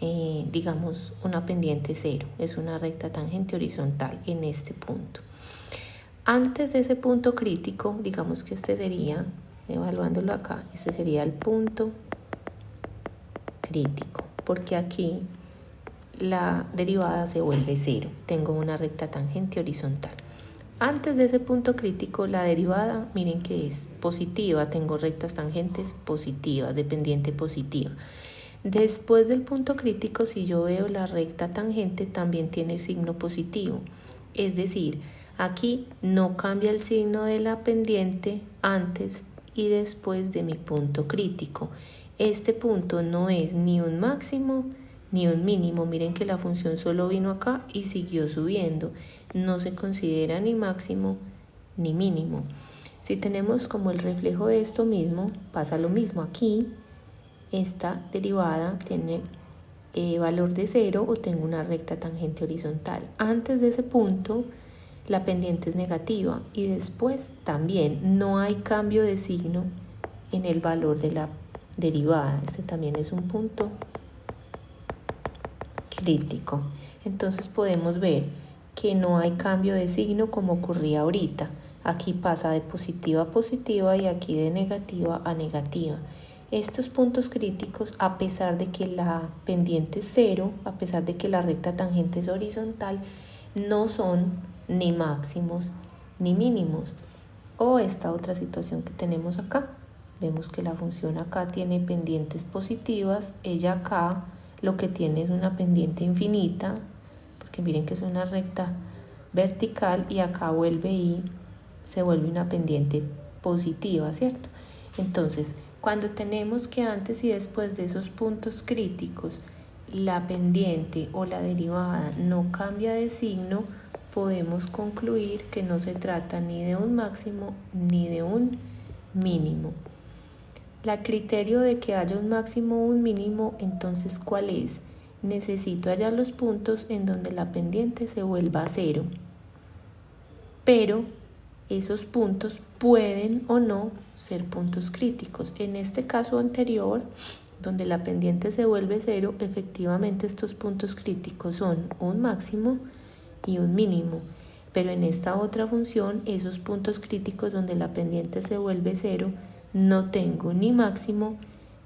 digamos, una pendiente 0, es una recta tangente horizontal en este punto. Antes de ese punto crítico, digamos que este sería, evaluándolo acá, este sería el punto crítico, porque aquí la derivada se vuelve 0, tengo una recta tangente horizontal. Antes de ese punto crítico, la derivada, miren que es positiva, tengo rectas tangentes positivas, de pendiente positiva. Después del punto crítico, si yo veo la recta tangente, también tiene el signo positivo. Es decir, aquí no cambia el signo de la pendiente antes y después de mi punto crítico. Este punto no es ni un máximo ni un mínimo. Miren que la función solo vino acá y siguió subiendo. No se considera ni máximo ni mínimo. Si tenemos como el reflejo de esto mismo, pasa lo mismo. Aquí esta derivada tiene valor de 0 o tengo una recta tangente horizontal. Antes de ese punto la pendiente es negativa y después también no hay cambio de signo en el valor de la derivada. Este también es un punto crítico. Entonces podemos ver que no hay cambio de signo como ocurría ahorita. Aquí pasa de positiva a positiva y aquí de negativa a negativa. Estos puntos críticos, a pesar de que la pendiente es 0, a pesar de que la recta tangente es horizontal, no son ni máximos ni mínimos. O esta otra situación que tenemos acá. Vemos que la función acá tiene pendientes positivas, ella acá lo que tiene es una pendiente infinita, porque miren que es una recta vertical y acá vuelve y se vuelve una pendiente positiva, ¿cierto? Entonces, cuando tenemos que antes y después de esos puntos críticos la pendiente o la derivada no cambia de signo, podemos concluir que no se trata ni de un máximo ni de un mínimo. El criterio de que haya un máximo o un mínimo, entonces, ¿cuál es? Necesito hallar los puntos en donde la pendiente se vuelva a 0. Pero esos puntos pueden o no ser puntos críticos. En este caso anterior, donde la pendiente se vuelve 0, efectivamente estos puntos críticos son un máximo y un mínimo. Pero en esta otra función, esos puntos críticos donde la pendiente se vuelve 0, no tengo ni máximo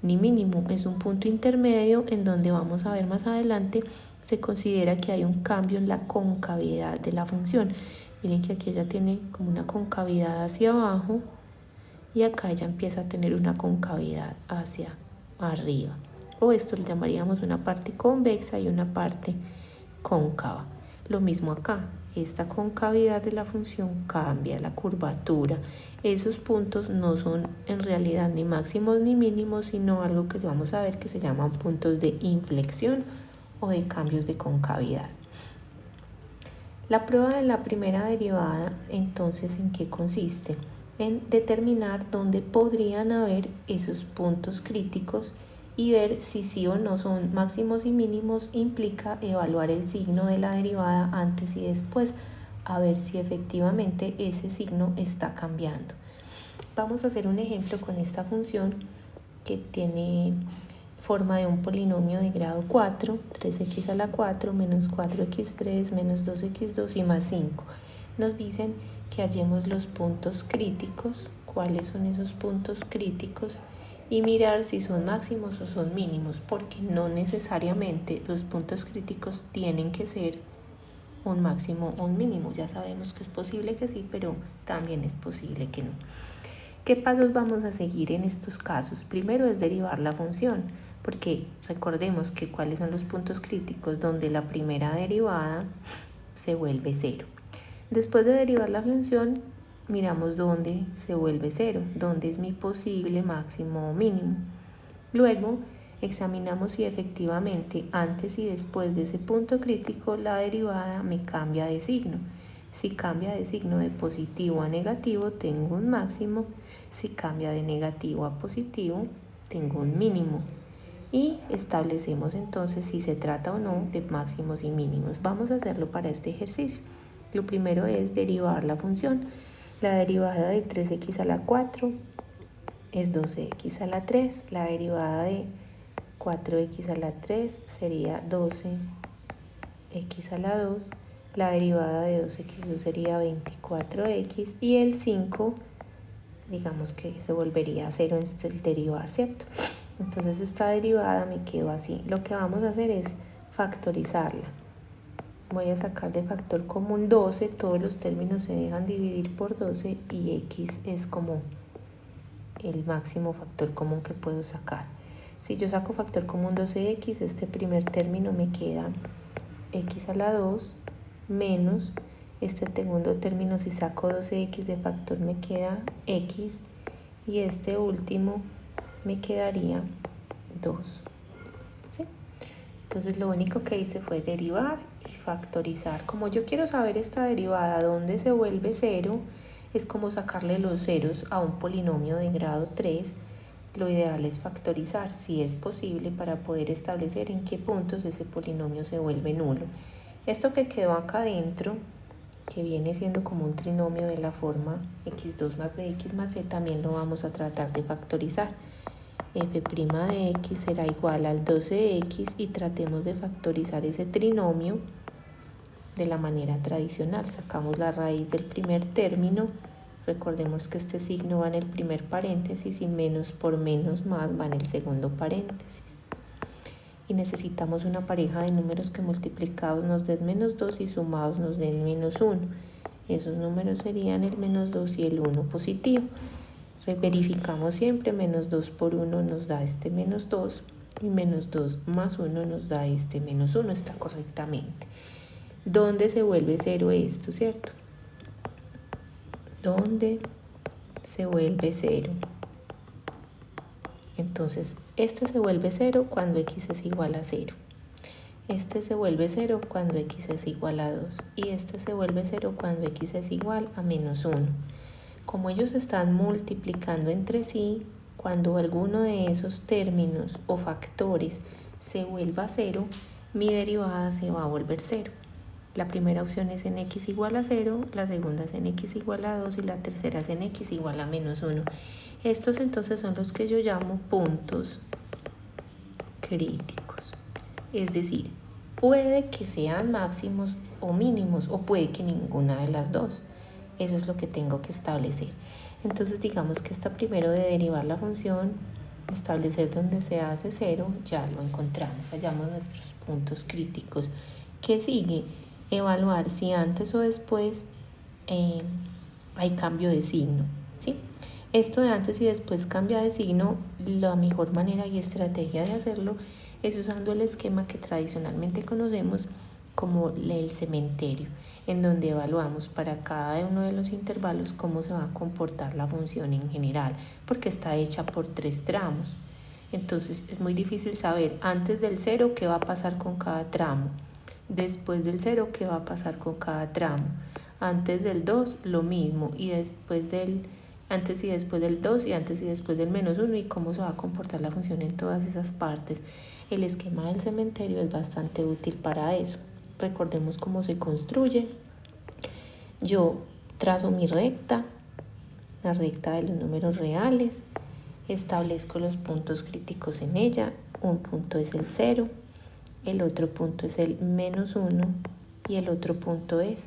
ni mínimo. Es un punto intermedio en donde vamos a ver más adelante, se considera que hay un cambio en la concavidad de la función. Miren que aquí ella tiene como una concavidad hacia abajo y acá ella empieza a tener una concavidad hacia arriba. O esto lo llamaríamos una parte convexa y una parte cóncava. Lo mismo acá, esta concavidad de la función cambia la curvatura. Esos puntos no son en realidad ni máximos ni mínimos, sino algo que vamos a ver que se llaman puntos de inflexión o de cambios de concavidad. La prueba de la primera derivada, entonces, ¿en qué consiste? En determinar dónde podrían haber esos puntos críticos y ver si sí o no son máximos y mínimos. Implica evaluar el signo de la derivada antes y después, a ver si efectivamente ese signo está cambiando. Vamos a hacer un ejemplo con esta función que tiene forma de un polinomio de grado 4, 3x a la 4 menos 4x3 menos 2x2 y más 5. Nos dicen que hallemos los puntos críticos, cuáles son esos puntos críticos y mirar si son máximos o son mínimos, porque no necesariamente los puntos críticos tienen que ser un máximo o un mínimo. Ya sabemos que es posible que sí, pero también es posible que no. ¿Qué pasos vamos a seguir en estos casos? Primero es derivar la función, porque recordemos que cuáles son los puntos críticos donde la primera derivada se vuelve 0. Después de derivar la función, miramos dónde se vuelve 0, dónde es mi posible máximo o mínimo. Luego examinamos si efectivamente antes y después de ese punto crítico la derivada me cambia de signo. Si cambia de signo de positivo a negativo, tengo un máximo. Si cambia de negativo a positivo, tengo un mínimo. Y establecemos entonces si se trata o no de máximos y mínimos. Vamos a hacerlo para este ejercicio. Lo primero es derivar la función. La derivada de 3x a la 4 es 12x a la 3. La derivada de 4x a la 3 sería 12x a la 2. La derivada de 2x2 sería 24x. Y el 5, digamos que se volvería a 0 en el derivar, ¿cierto? Entonces esta derivada me quedó así. Lo que vamos a hacer es factorizarla. Voy a sacar de factor común 12, todos los términos se dejan dividir por 12 y x es como el máximo factor común que puedo sacar. Si yo saco factor común 12x, este primer término me queda x a la 2 menos este segundo término, si saco 12x de factor me queda x, y este último me quedaría 2. ¿Sí? Entonces lo único que hice fue derivar y factorizar. Como yo quiero saber esta derivada dónde se vuelve 0, es como sacarle los ceros a un polinomio de grado 3. Lo ideal es factorizar, si es posible, para poder establecer en qué puntos ese polinomio se vuelve nulo. Esto que quedó acá adentro, que viene siendo como un trinomio de la forma x2 más bx más c, también lo vamos a tratar de factorizar. F' de x será igual al 12x, y tratemos de factorizar ese trinomio de la manera tradicional. Sacamos la raíz del primer término. Recordemos que este signo va en el primer paréntesis y menos por menos más va en el segundo paréntesis. Y necesitamos una pareja de números que multiplicados nos den menos 2 y sumados nos den menos 1. Esos números serían el menos 2 y el 1 positivo. Verificamos siempre, menos 2 por 1 nos da este menos 2 y menos 2 más 1 nos da este menos 1, está correctamente. ¿Dónde se vuelve 0 esto, cierto? ¿Dónde se vuelve 0? Entonces, este se vuelve 0 cuando x es igual a 0. Este se vuelve 0 cuando x es igual a 2. Y este se vuelve 0 cuando x es igual a menos 1. Como ellos están multiplicando entre sí, cuando alguno de esos términos o factores se vuelva 0, mi derivada se va a volver 0. La primera opción es en x igual a 0, la segunda es en x igual a 2 y la tercera es en x igual a menos 1. Estos entonces son los que yo llamo puntos críticos. Es decir, puede que sean máximos o mínimos, o puede que ninguna de las dos. Eso es lo que tengo que establecer. Entonces digamos que está primero de derivar la función, establecer donde se hace 0, ya lo encontramos, hallamos nuestros puntos críticos. ¿Qué sigue? Evaluar si antes o después hay cambio de signo, ¿sí? Esto de antes y después cambia de signo, la mejor manera y estrategia de hacerlo es usando el esquema que tradicionalmente conocemos como el cementerio, en donde evaluamos para cada uno de los intervalos cómo se va a comportar la función en general, porque está hecha por 3 tramos. Entonces es muy difícil saber antes del 0 qué va a pasar con cada tramo, después del 0 qué va a pasar con cada tramo, antes del 2 lo mismo, y después del antes y después del 2 y antes y después del menos 1, y cómo se va a comportar la función en todas esas partes. El esquema del cementerio es bastante útil para eso. Recordemos cómo se construye. Yo trazo mi recta, la recta de los números reales, establezco los puntos críticos en ella. Un punto es el 0, el otro punto es el menos 1 y el otro punto es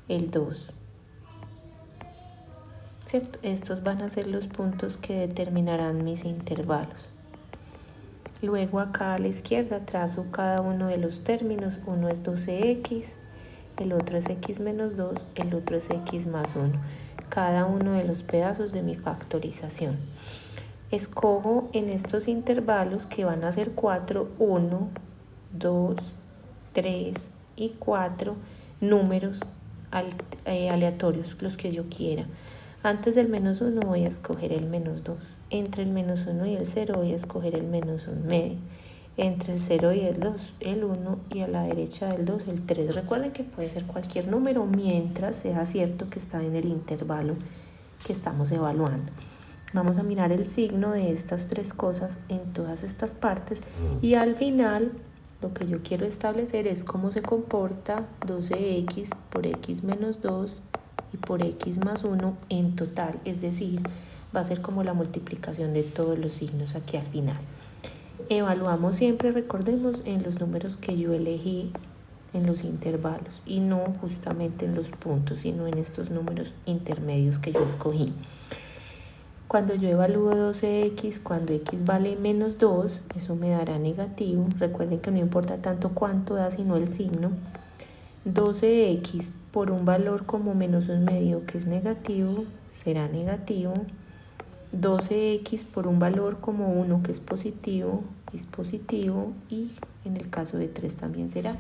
el 2. ¿Cierto? Estos van a ser los puntos que determinarán mis intervalos. Luego acá a la izquierda trazo cada uno de los términos. Uno es 12x, el otro es x menos 2, el otro es x más 1. Cada uno de los pedazos de mi factorización. Escojo en estos intervalos, que van a ser 4, 1, 2, 3 y 4, números aleatorios, los que yo quiera. Antes del menos 1 voy a escoger el menos 2. Entre el menos 1 y el 0 voy a escoger el menos 1 medio. Entre el 0 y el 2, el 1, y a la derecha del 2, el 3. Recuerden que puede ser cualquier número mientras sea cierto que está en el intervalo que estamos evaluando. Vamos a mirar el signo de estas 3 cosas en todas estas partes, y al final lo que yo quiero establecer es cómo se comporta 12x por x menos 2 y por x más 1 en total, es decir, va a ser como la multiplicación de todos los signos aquí al final. Evaluamos siempre, recordemos, en los números que yo elegí en los intervalos, y no justamente en los puntos, sino en estos números intermedios que yo escogí. Cuando yo evalúo 12x, cuando x vale menos 2, eso me dará negativo. Recuerden que no importa tanto cuánto da, sino el signo. 12x por un valor como menos 1 medio, que es negativo, será negativo. 12x por un valor como 1 que es positivo, y en el caso de 3 también será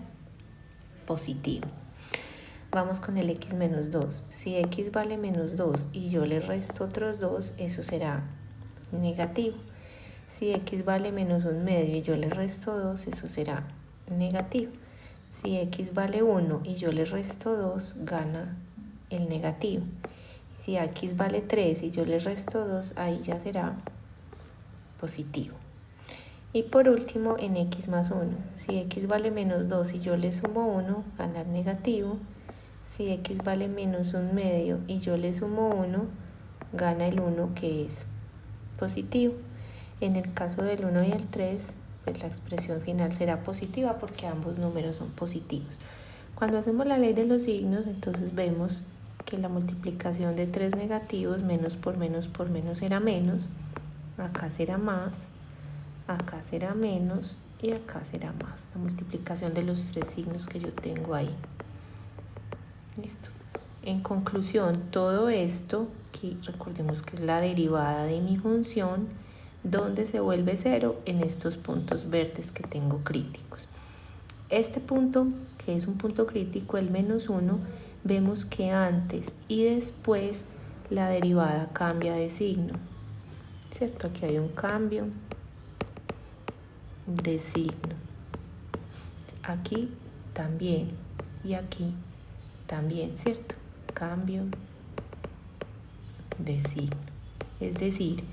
positivo. Vamos con el x menos 2. Si x vale menos 2 y yo le resto otros 2, eso será negativo. Si x vale menos 1 medio y yo le resto 2, eso será negativo. Si x vale 1 y yo le resto 2, gana el negativo. Si x vale 3 y yo le resto 2, ahí ya será positivo. Y por último, en x más 1. Si x vale menos 2 y yo le sumo 1, gana el negativo. Si x vale menos 1 medio y yo le sumo 1, gana el 1 que es positivo. En el caso del 1 y el 3, pues la expresión final será positiva porque ambos números son positivos. Cuando hacemos la ley de los signos, entonces vemos que la multiplicación de 3 negativos, menos por menos será menos, acá será más, acá será menos y acá será más. La multiplicación de los 3 signos que yo tengo ahí. Listo. En conclusión, todo esto, que recordemos que es la derivada de mi función, donde se vuelve 0 en estos puntos verdes que tengo críticos. Este punto, que es un punto crítico, el menos 1, vemos que antes y después la derivada cambia de signo, ¿cierto? Aquí hay un cambio de signo. Aquí también y aquí también, ¿cierto? Cambio de signo. Es decir,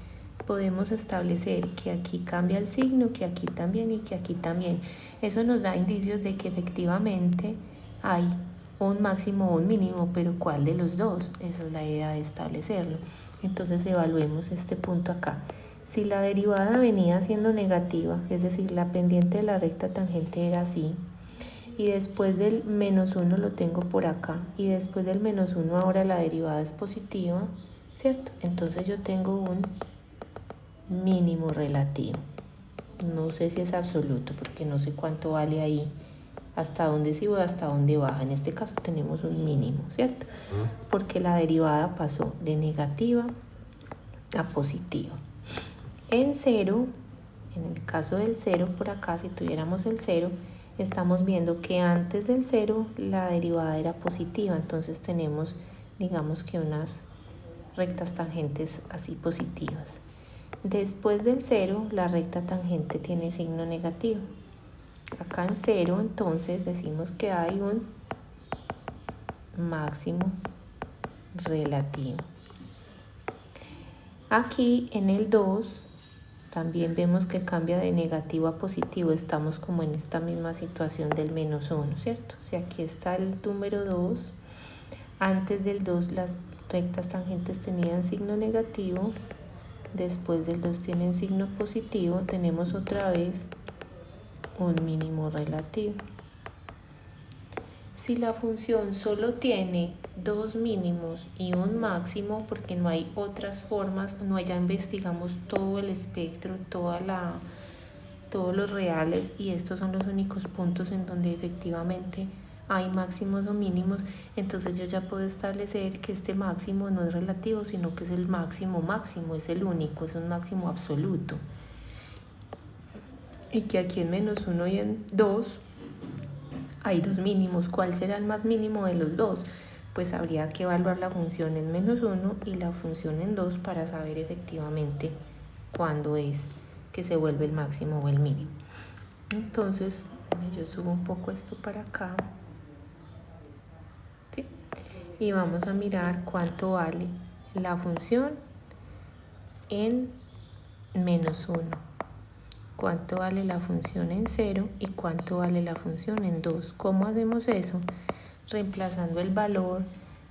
podemos establecer que aquí cambia el signo, que aquí también y que aquí también. Eso nos da indicios de que efectivamente hay un máximo o un mínimo, pero ¿cuál de los dos? Esa es la idea de establecerlo. Entonces evaluemos este punto acá. Si la derivada venía siendo negativa, es decir, la pendiente de la recta tangente era así, y después del menos 1 lo tengo por acá, y después del menos 1 ahora la derivada es positiva, ¿cierto? Entonces yo tengo un mínimo relativo. No sé si es absoluto, porque no sé cuánto vale ahí, hasta dónde sube, hasta dónde baja. En este caso tenemos un mínimo, ¿cierto? Porque la derivada pasó de negativa a positiva. En 0, en el caso del 0 por acá, si tuviéramos el 0, estamos viendo que antes del 0 la derivada era positiva, entonces tenemos, digamos que unas rectas tangentes así positivas. Después del 0, la recta tangente tiene signo negativo. Acá en 0, entonces decimos que hay un máximo relativo. Aquí en el 2, también vemos que cambia de negativo a positivo. Estamos como en esta misma situación del menos 1, ¿cierto? Si aquí está el número 2, antes del 2 las rectas tangentes tenían signo negativo, después del 2 tienen signo positivo, tenemos otra vez un mínimo relativo. Si la función solo tiene dos mínimos y un máximo, porque no hay otras formas, no ya investigamos todo el espectro, todos los reales, y estos son los únicos puntos en donde efectivamente hay máximos o mínimos, entonces yo ya puedo establecer que este máximo no es relativo, sino que es el máximo máximo, es el único, es un máximo absoluto. Y que aquí en menos 1 y en 2 hay dos mínimos. ¿Cuál será el más mínimo de los dos? Pues habría que evaluar la función en menos 1 y la función en 2 para saber efectivamente cuándo es que se vuelve el máximo o el mínimo. Entonces, yo subo un poco esto para acá. ¿Sí? Y vamos a mirar cuánto vale la función en menos 1. Cuánto vale la función en 0 y cuánto vale la función en 2. ¿Cómo hacemos eso? Reemplazando el valor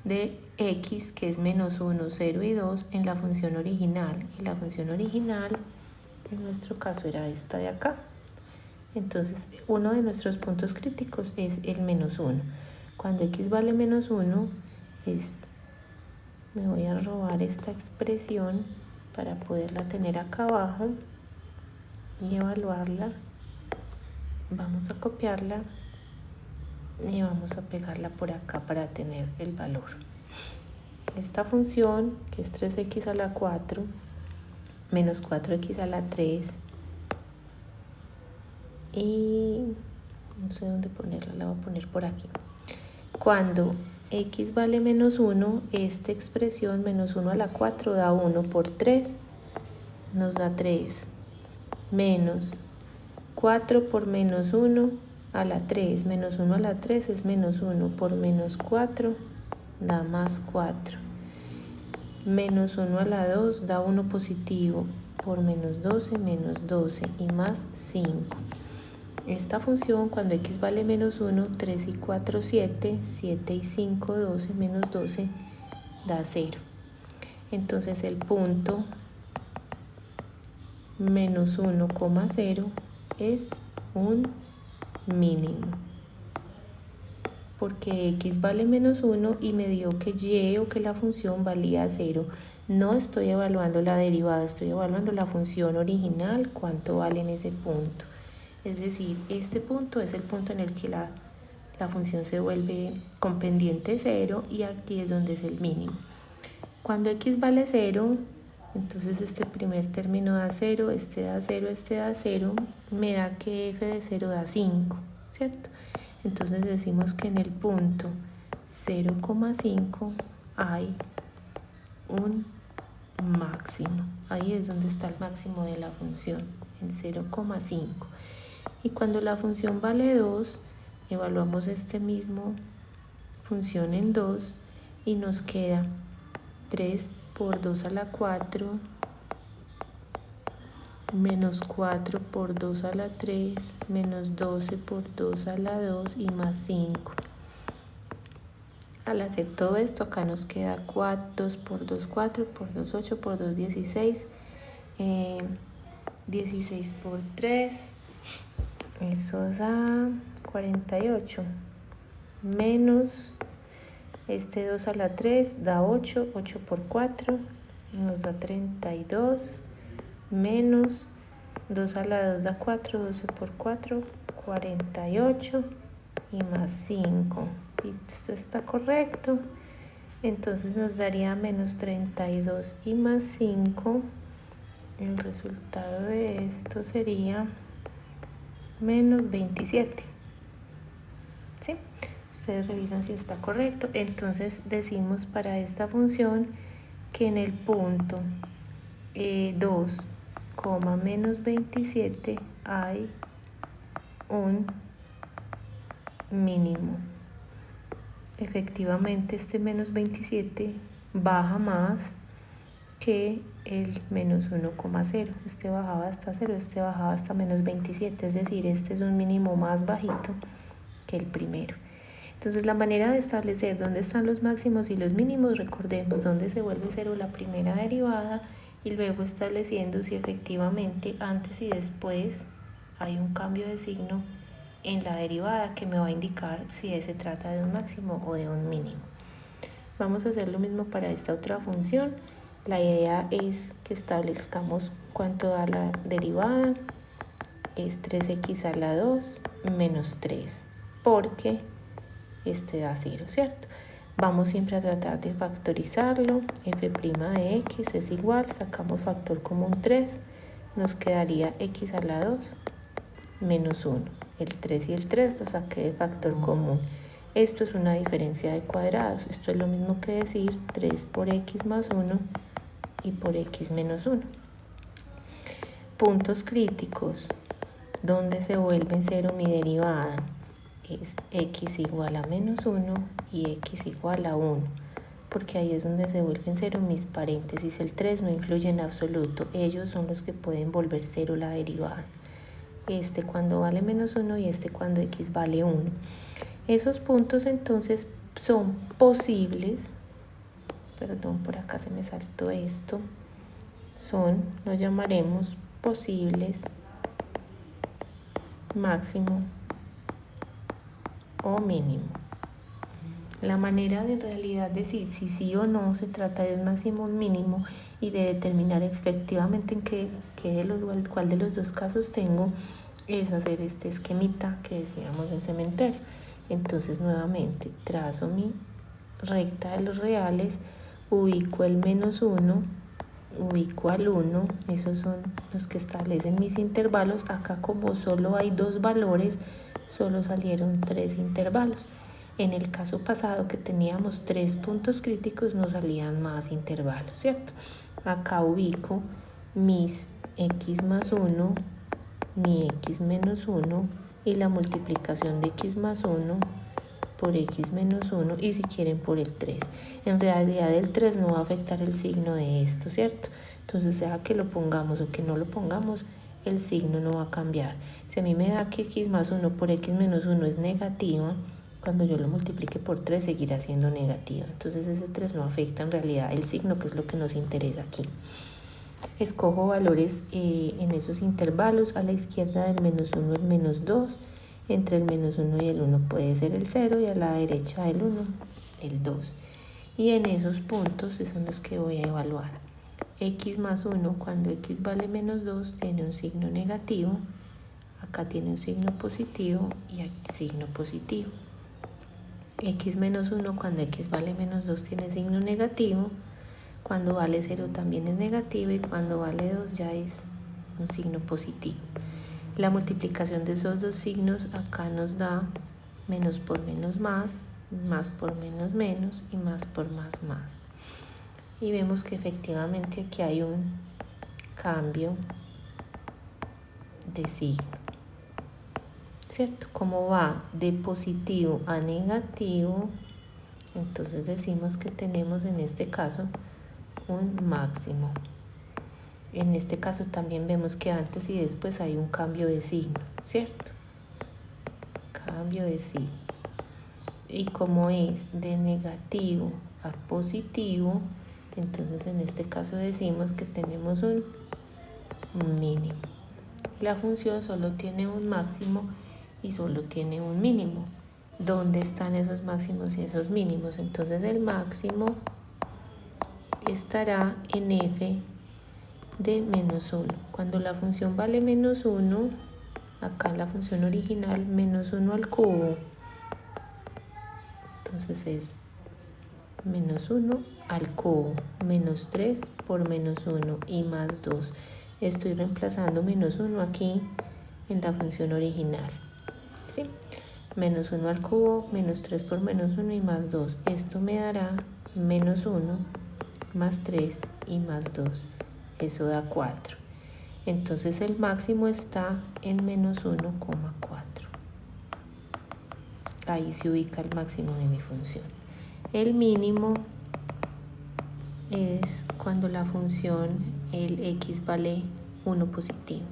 de x, que es menos 1, 0 y 2, en la función original. Y la función original, en nuestro caso, era esta de acá. Entonces, uno de nuestros puntos críticos es el menos 1. Cuando x vale menos 1, me voy a robar esta expresión para poderla tener acá abajo y evaluarla. Vamos a copiarla y vamos a pegarla por acá para tener el valor. Esta función, que es 3x a la 4, menos 4x a la 3 y no sé dónde ponerla, la voy a poner por aquí. Cuando x vale menos 1, esta expresión menos 1 a la 4 da 1 por 3, nos da 3, menos 4 por menos 1 a la 3, menos 1 a la 3 es menos 1 por menos 4 da más 4, menos 1 a la 2 da 1 positivo, por menos 12 y más 5. Esta función cuando x vale menos 1, 3 y 4, 7, 7 y 5, 12, menos 12 da 0. Entonces el punto menos 1,0 es un mínimo. Porque x vale menos 1 y me dio que y o que la función valía 0. No estoy evaluando la derivada, estoy evaluando la función original, cuánto vale en ese punto. Es decir, este punto es el punto en el que la función se vuelve con pendiente 0 y aquí es donde es el mínimo. Cuando x vale 0, entonces este primer término da 0, este da 0, este da 0, me da que f de 0 da 5, ¿cierto? Entonces decimos que en el punto 0,5 hay un máximo. Ahí es donde está el máximo de la función, en 0,5. Y cuando la función vale 2, evaluamos este mismo función en 2 y nos queda 3 por 2 a la 4 menos 4 por 2 a la 3 menos 12 por 2 a la 2 y más 5. Al hacer todo esto acá nos queda 2 por 2 4 por 2 8 por 2 16, 16 por 3, eso da 48, menos este 2 a la 3 da 8, 8 por 4 nos da 32, menos 2 a la 2 da 4, 12 por 4, 48 y más 5. Si esto está correcto, entonces nos daría menos 32 y más 5. El resultado de esto sería menos 27. ¿Sí? Ustedes revisan si está correcto. Entonces decimos para esta función que en el punto 2, menos 27 hay un mínimo. Efectivamente este menos 27 baja más que el menos 1,0. Este bajaba hasta 0, este bajaba hasta menos 27, es decir, este es un mínimo más bajito que el primero. Entonces la manera de establecer dónde están los máximos y los mínimos, recordemos dónde se vuelve 0 la primera derivada y luego estableciendo si efectivamente antes y después hay un cambio de signo en la derivada que me va a indicar si se trata de un máximo o de un mínimo. Vamos a hacer lo mismo para esta otra función. La idea es que establezcamos cuánto da la derivada. Es 3x a la 2 menos 3, porque este da 0, ¿cierto? Vamos siempre a tratar de factorizarlo. F' de x es igual, sacamos factor común 3, nos quedaría x a la 2 menos 1. El 3 y el 3 lo saqué de factor común. Esto es una diferencia de cuadrados. Esto es lo mismo que decir 3 por x más 1 y por x menos 1. Puntos críticos. Donde se vuelve 0 mi derivada es x igual a menos 1 y x igual a 1. Porque ahí es donde se vuelven 0 mis paréntesis. El 3 no influye en absoluto. Ellos son los que pueden volver 0 la derivada. Este cuando vale menos 1 y este cuando x vale 1. Esos puntos entonces son posibles, perdón, por acá se me saltó esto, lo llamaremos posibles máximo o mínimo. La manera de en realidad decir si sí o no se trata de un máximo o un mínimo y de determinar efectivamente en cuál de los dos casos tengo es hacer este esquemita que decíamos del cementerio. Entonces nuevamente trazo mi recta de los reales, ubico el menos 1 ubico al 1, esos son los que establecen mis intervalos. Acá como solo hay 2 valores, solo salieron 3 intervalos. En el caso pasado que teníamos 3 puntos críticos, nos salían más intervalos, ¿cierto? Acá ubico mis x más 1, mi x menos 1 y la multiplicación de x más 1 por x menos 1 y si quieren por el 3. En realidad el 3 no va a afectar el signo de esto, ¿cierto? Entonces sea que lo pongamos o que no lo pongamos, el signo no va a cambiar. Si a mí me da que x más 1 por x menos 1 es negativa, cuando yo lo multiplique por 3 seguirá siendo negativa. Entonces ese 3 no afecta en realidad el signo, que es lo que nos interesa aquí. Escojo valores en esos intervalos. A la izquierda del menos 1 el menos 2. Entre el menos 1 y el 1 puede ser el 0 y a la derecha del 1 el 2. Y en esos puntos son los que voy a evaluar. X más 1 cuando x vale menos 2 tiene un signo negativo. Acá tiene un signo positivo y aquí signo positivo. X menos 1 cuando x vale menos 2 tiene signo negativo. Cuando vale 0 también es negativo y cuando vale 2 ya es un signo positivo. La multiplicación de esos dos signos acá nos da menos por menos más por menos menos y más por más más. Y vemos que efectivamente aquí hay un cambio de signo, ¿cierto? Como va de positivo a negativo, entonces decimos que tenemos en este caso un máximo. En este caso también vemos que antes y después hay un cambio de signo, ¿cierto? Cambio de signo. Y como es de negativo a positivo, entonces en este caso decimos que tenemos un mínimo. La función solo tiene un máximo y solo tiene un mínimo. ¿Dónde están esos máximos y esos mínimos? Entonces el máximo estará en f de menos 1. Cuando la función vale menos 1, acá en la función original, menos 1 al cubo, entonces es menos 1 al cubo, menos 3 por menos 1 y más 2. Estoy reemplazando menos 1 aquí en la función original, ¿sí? Menos 1 al cubo, menos 3 por menos 1 y más 2. Esto me dará menos 1 más 3 y más 2. Eso da 4. Entonces el máximo está en menos 1,4. Ahí se ubica el máximo de mi función. El mínimo es cuando la función, el x vale 1 positivo.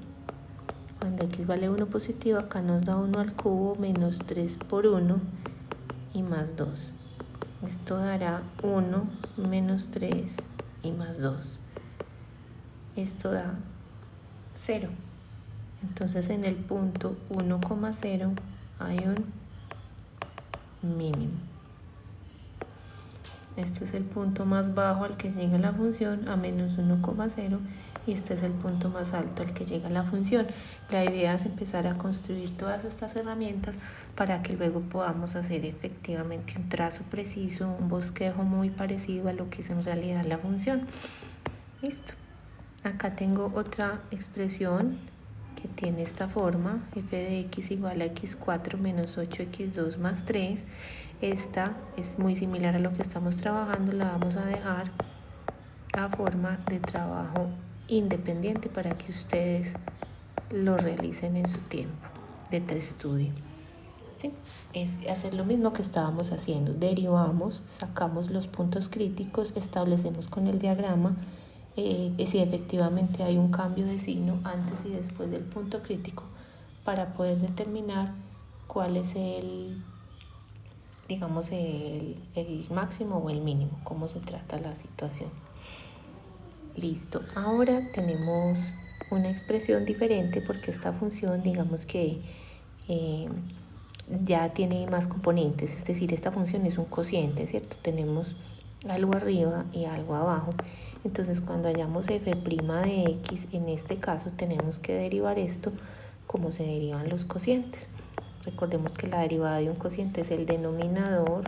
Cuando x vale 1 positivo, acá nos da 1 al cubo menos 3 por 1 y más 2. Esto dará 1 menos 3 y más 2. Esto da 0. Entonces en el punto 1,0 hay un mínimo. Este es el punto más bajo al que llega la función, a menos 1,0, y este es el punto más alto al que llega la función. La idea es empezar a construir todas estas herramientas para que luego podamos hacer efectivamente un trazo preciso, un bosquejo muy parecido a lo que es en realidad la función. Listo. Acá tengo otra expresión que tiene esta forma, f de x igual a x4 menos 8x2 más 3. Esta es muy similar a lo que estamos trabajando, la vamos a dejar a forma de trabajo independiente para que ustedes lo realicen en su tiempo de estudio. ¿Sí? Es hacer lo mismo que estábamos haciendo, derivamos, sacamos los puntos críticos, establecemos con el diagrama si efectivamente hay un cambio de signo antes y después del punto crítico para poder determinar cuál es el, digamos, el máximo o el mínimo, cómo se trata la situación. Listo, ahora tenemos una expresión diferente porque esta función, digamos que ya tiene más componentes, es decir, esta función es un cociente, ¿cierto? Tenemos algo arriba y algo abajo. Entonces cuando hallamos f' de x, en este caso tenemos que derivar esto como se derivan los cocientes. Recordemos que la derivada de un cociente es el denominador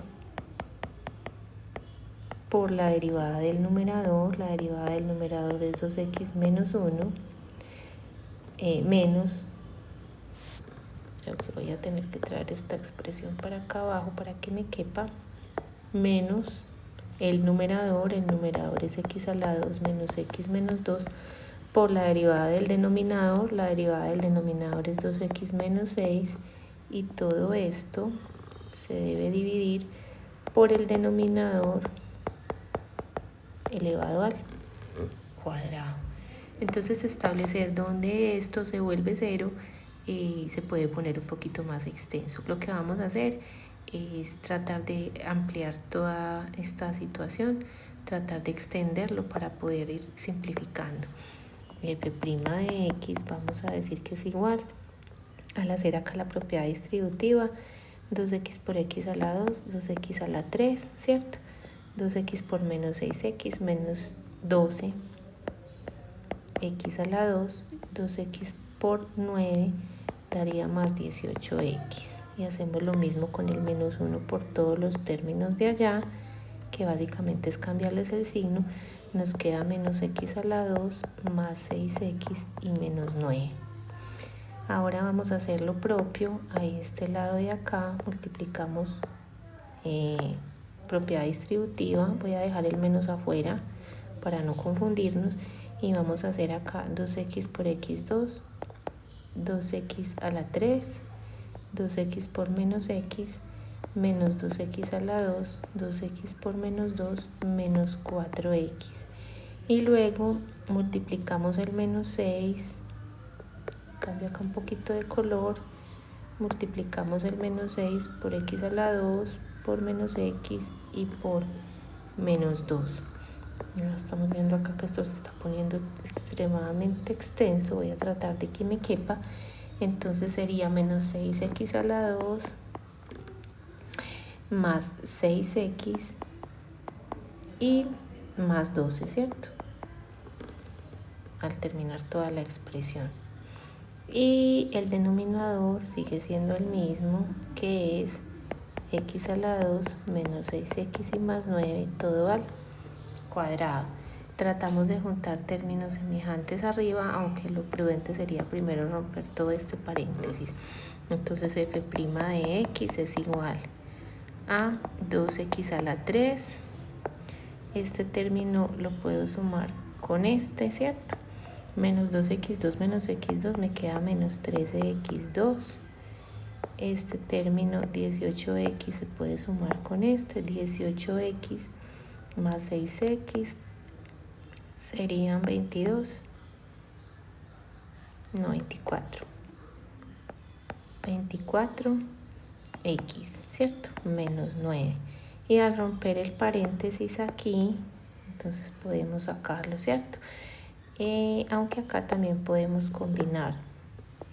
por la derivada del numerador. La derivada del numerador es 2x menos 1 menos, creo que voy a tener que traer esta expresión para acá abajo para que me quepa, menos el numerador es x a la 2 menos x menos 2 por la derivada del denominador. La derivada del denominador es 2x menos 6 y todo esto se debe dividir por el denominador elevado al cuadrado. Entonces establecer dónde esto se vuelve 0 se puede poner un poquito más extenso. Lo que vamos a hacer es tratar de ampliar toda esta situación, tratar de extenderlo para poder ir simplificando. F' de x vamos a decir que es igual, al hacer acá la propiedad distributiva, 2x por x a la 2, 2x a la 3, ¿cierto? 2x por menos 6x menos 12, x a la 2, 2x por 9 daría más 18x. Y hacemos lo mismo con el menos 1 por todos los términos de allá, que básicamente es cambiarles el signo. Nos queda menos x a la 2 más 6x y menos 9. Ahora vamos a hacer lo propio a este lado de acá. Multiplicamos propiedad distributiva. Voy a dejar el menos afuera para no confundirnos. Y vamos a hacer acá 2x por x2, 2x a la 3, 2x por menos x, menos 2x a la 2, 2x por menos 2, menos 4x. Y luego multiplicamos el menos 6, cambio acá un poquito de color, multiplicamos el menos 6 por x a la 2, por menos x y por menos 2. Ya estamos viendo acá que esto se está poniendo extremadamente extenso. Voy a tratar de que me quepa. Entonces sería menos 6x a la 2 más 6x y más 12, ¿cierto? Al terminar toda la expresión. Y el denominador sigue siendo el mismo, que es x a la 2 menos 6x y más 9, todo al cuadrado. Tratamos de juntar términos semejantes arriba, aunque lo prudente sería primero romper todo este paréntesis. Entonces f' de x es igual a 2x a la 3. Este término lo puedo sumar con este, ¿cierto? Menos 2x2 menos x2 me queda menos 13x2. Este término 18x se puede sumar con este, 18x más 6x serían 22, no 24, 24x, ¿cierto? Menos 9. Y al romper el paréntesis aquí, entonces podemos sacarlo, ¿cierto? Aunque acá también podemos combinar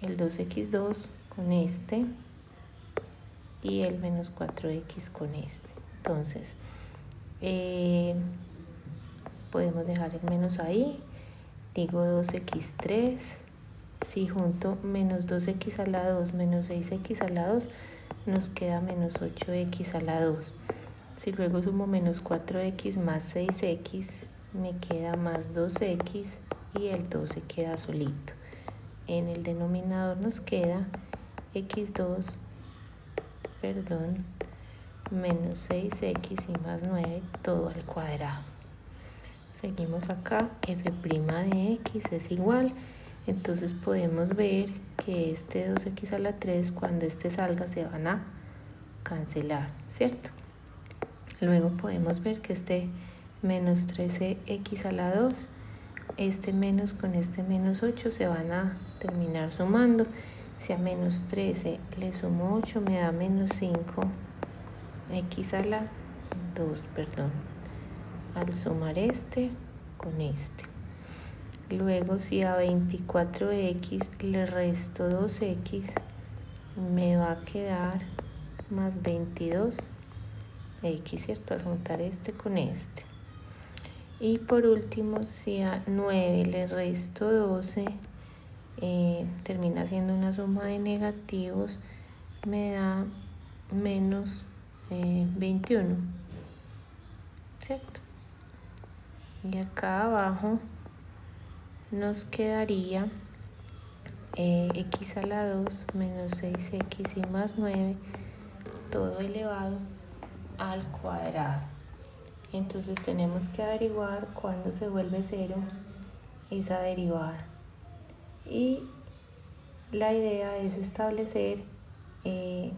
el 2x2 con este y el menos 4x con este. Entonces, podemos dejar el menos ahí, digo 2x3, si junto menos 2x a la 2 menos 6x a la 2, nos queda menos 8x a la 2. Si luego sumo menos 4x más 6x, me queda más 2x y el 12 queda solito. En el denominador nos queda x2, menos 6x y más 9, todo al cuadrado. Seguimos acá, f' de x es igual, entonces podemos ver que este 2x a la 3, cuando este salga se van a cancelar, ¿cierto? Luego podemos ver que este menos 13x a la 2, este menos con este menos 8 se van a terminar sumando. Si a menos 13 le sumo 8 me da menos 5x a la 2, al sumar este con este. Luego si a 24x le resto 2x, me va a quedar más 22x, ¿cierto? Al juntar este con este. Y por último, si a 9 le resto 12, termina siendo una suma de negativos, me da menos 21, ¿cierto? Y acá abajo nos quedaría x a la 2 menos 6x y más 9, todo elevado al cuadrado. Entonces tenemos que averiguar cuándo se vuelve cero esa derivada. Y la idea es establecer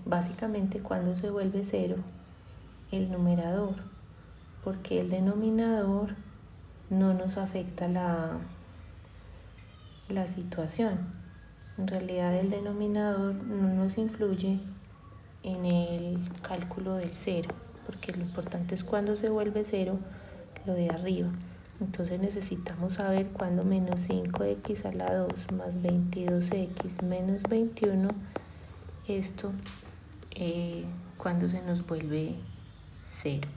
básicamente cuándo se vuelve cero el numerador, porque el denominador no nos afecta la situación. En realidad el denominador no nos influye en el cálculo del cero, porque lo importante es cuando se vuelve cero lo de arriba. Entonces necesitamos saber cuándo menos 5x a la 2 más 22x menos 21, esto cuando se nos vuelve cero.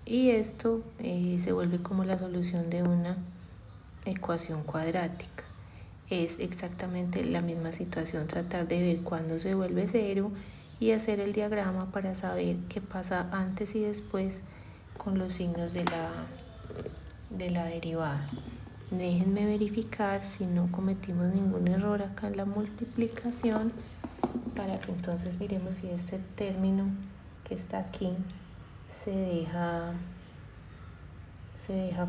Y esto se vuelve como la solución de una ecuación cuadrática. Es exactamente la misma situación, tratar de ver cuándo se vuelve cero y hacer el diagrama para saber qué pasa antes y después con los signos de la derivada. Déjenme verificar si no cometimos ningún error acá en la multiplicación, para que entonces miremos si este término que está aquí se deja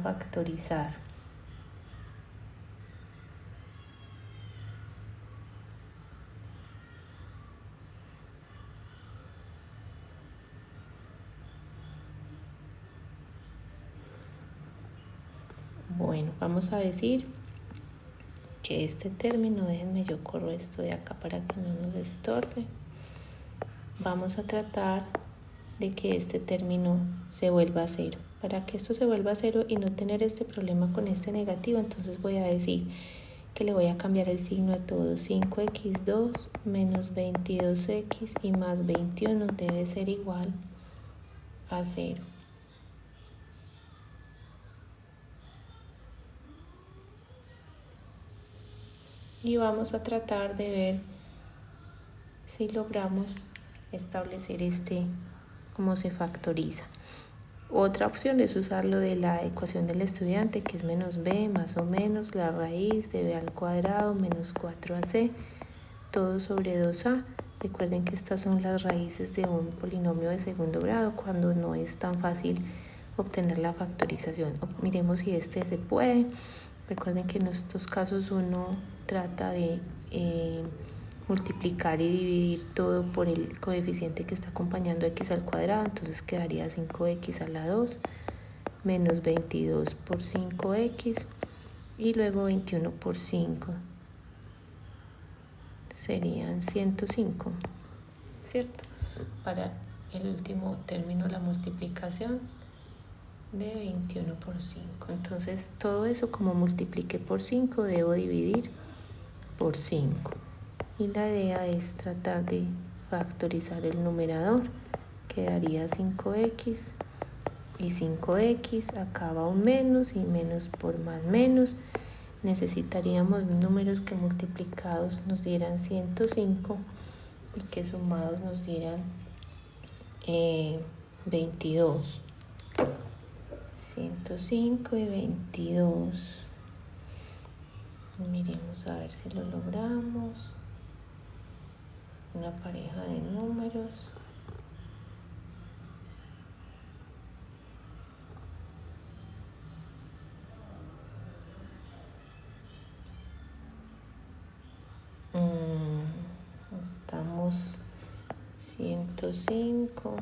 factorizar. Bueno, vamos a decir que este término, déjenme yo corro esto de acá para que no nos estorbe. Vamos a tratar de que este término se vuelva a cero. Para que esto se vuelva a cero y no tener este problema con este negativo, entonces voy a decir que le voy a cambiar el signo a todo. 5x2 menos 22x y más 21 debe ser igual a 0. Y vamos a tratar de ver si logramos establecer cómo se factoriza. Otra opción es usar lo de la ecuación del estudiante, que es menos b más o menos la raíz de b al cuadrado menos 4ac, todo sobre 2a. Recuerden que estas son las raíces de un polinomio de segundo grado cuando no es tan fácil obtener la factorización. Miremos si este se puede. Recuerden que en estos casos uno trata de multiplicar y dividir todo por el coeficiente que está acompañando x al cuadrado, entonces quedaría 5x a la 2 menos 22 por 5x y luego 21 por 5 serían 105, ¿cierto? Para el último término, la multiplicación de 21 por 5. Entonces todo eso, como multipliqué por 5, debo dividir por 5. Y la idea es tratar de factorizar el numerador. Quedaría 5x y 5x, acá va un menos y menos por más menos. Necesitaríamos números que multiplicados nos dieran 105 y que sumados nos dieran 22. 105 y 22. Miremos a ver si lo logramos. Una pareja de números. Estamos 105.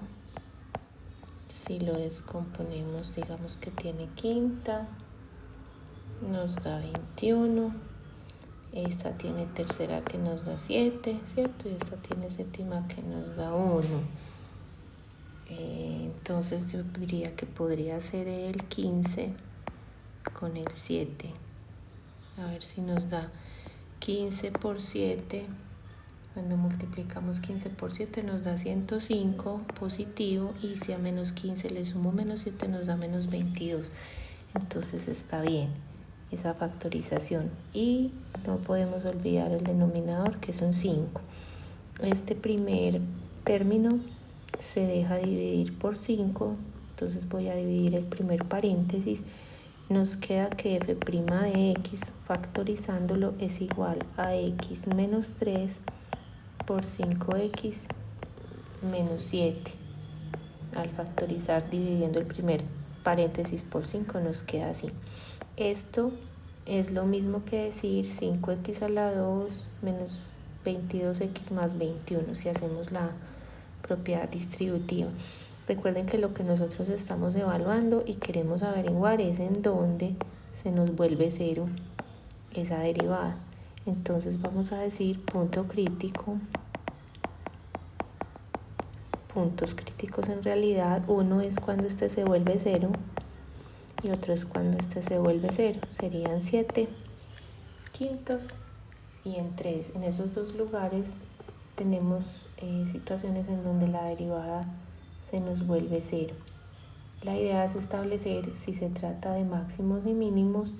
Si lo descomponemos, digamos que tiene quinta, nos da 21. Esta tiene tercera que nos da 7, ¿cierto? Y esta tiene séptima que nos da 1. Entonces yo diría que podría ser el 15 con el 7. A ver si nos da 15 por 7. Cuando multiplicamos 15 por 7 nos da 105 positivo, y si a menos 15 le sumo menos 7 nos da menos 22. Entonces está bien esa factorización. Y no podemos olvidar el denominador, que es un 5. Este primer término se deja dividir por 5 Entonces voy a dividir el primer paréntesis. Nos queda que f' de x factorizándolo es igual a x menos 3 por 5x menos 7. Al factorizar dividiendo el primer paréntesis por 5 nos queda así. Esto es lo mismo que decir 5x a la 2 menos 22x más 21 si hacemos la propiedad distributiva. Recuerden que lo que nosotros estamos evaluando y queremos averiguar es en dónde se nos vuelve cero esa derivada. Entonces vamos a decir punto crítico. Puntos críticos en realidad, uno es cuando este se vuelve cero y otro es cuando este se vuelve cero. Serían 7 quintos y en 3. En esos dos lugares tenemos situaciones en donde la derivada se nos vuelve cero. La idea es establecer si se trata de máximos y mínimos.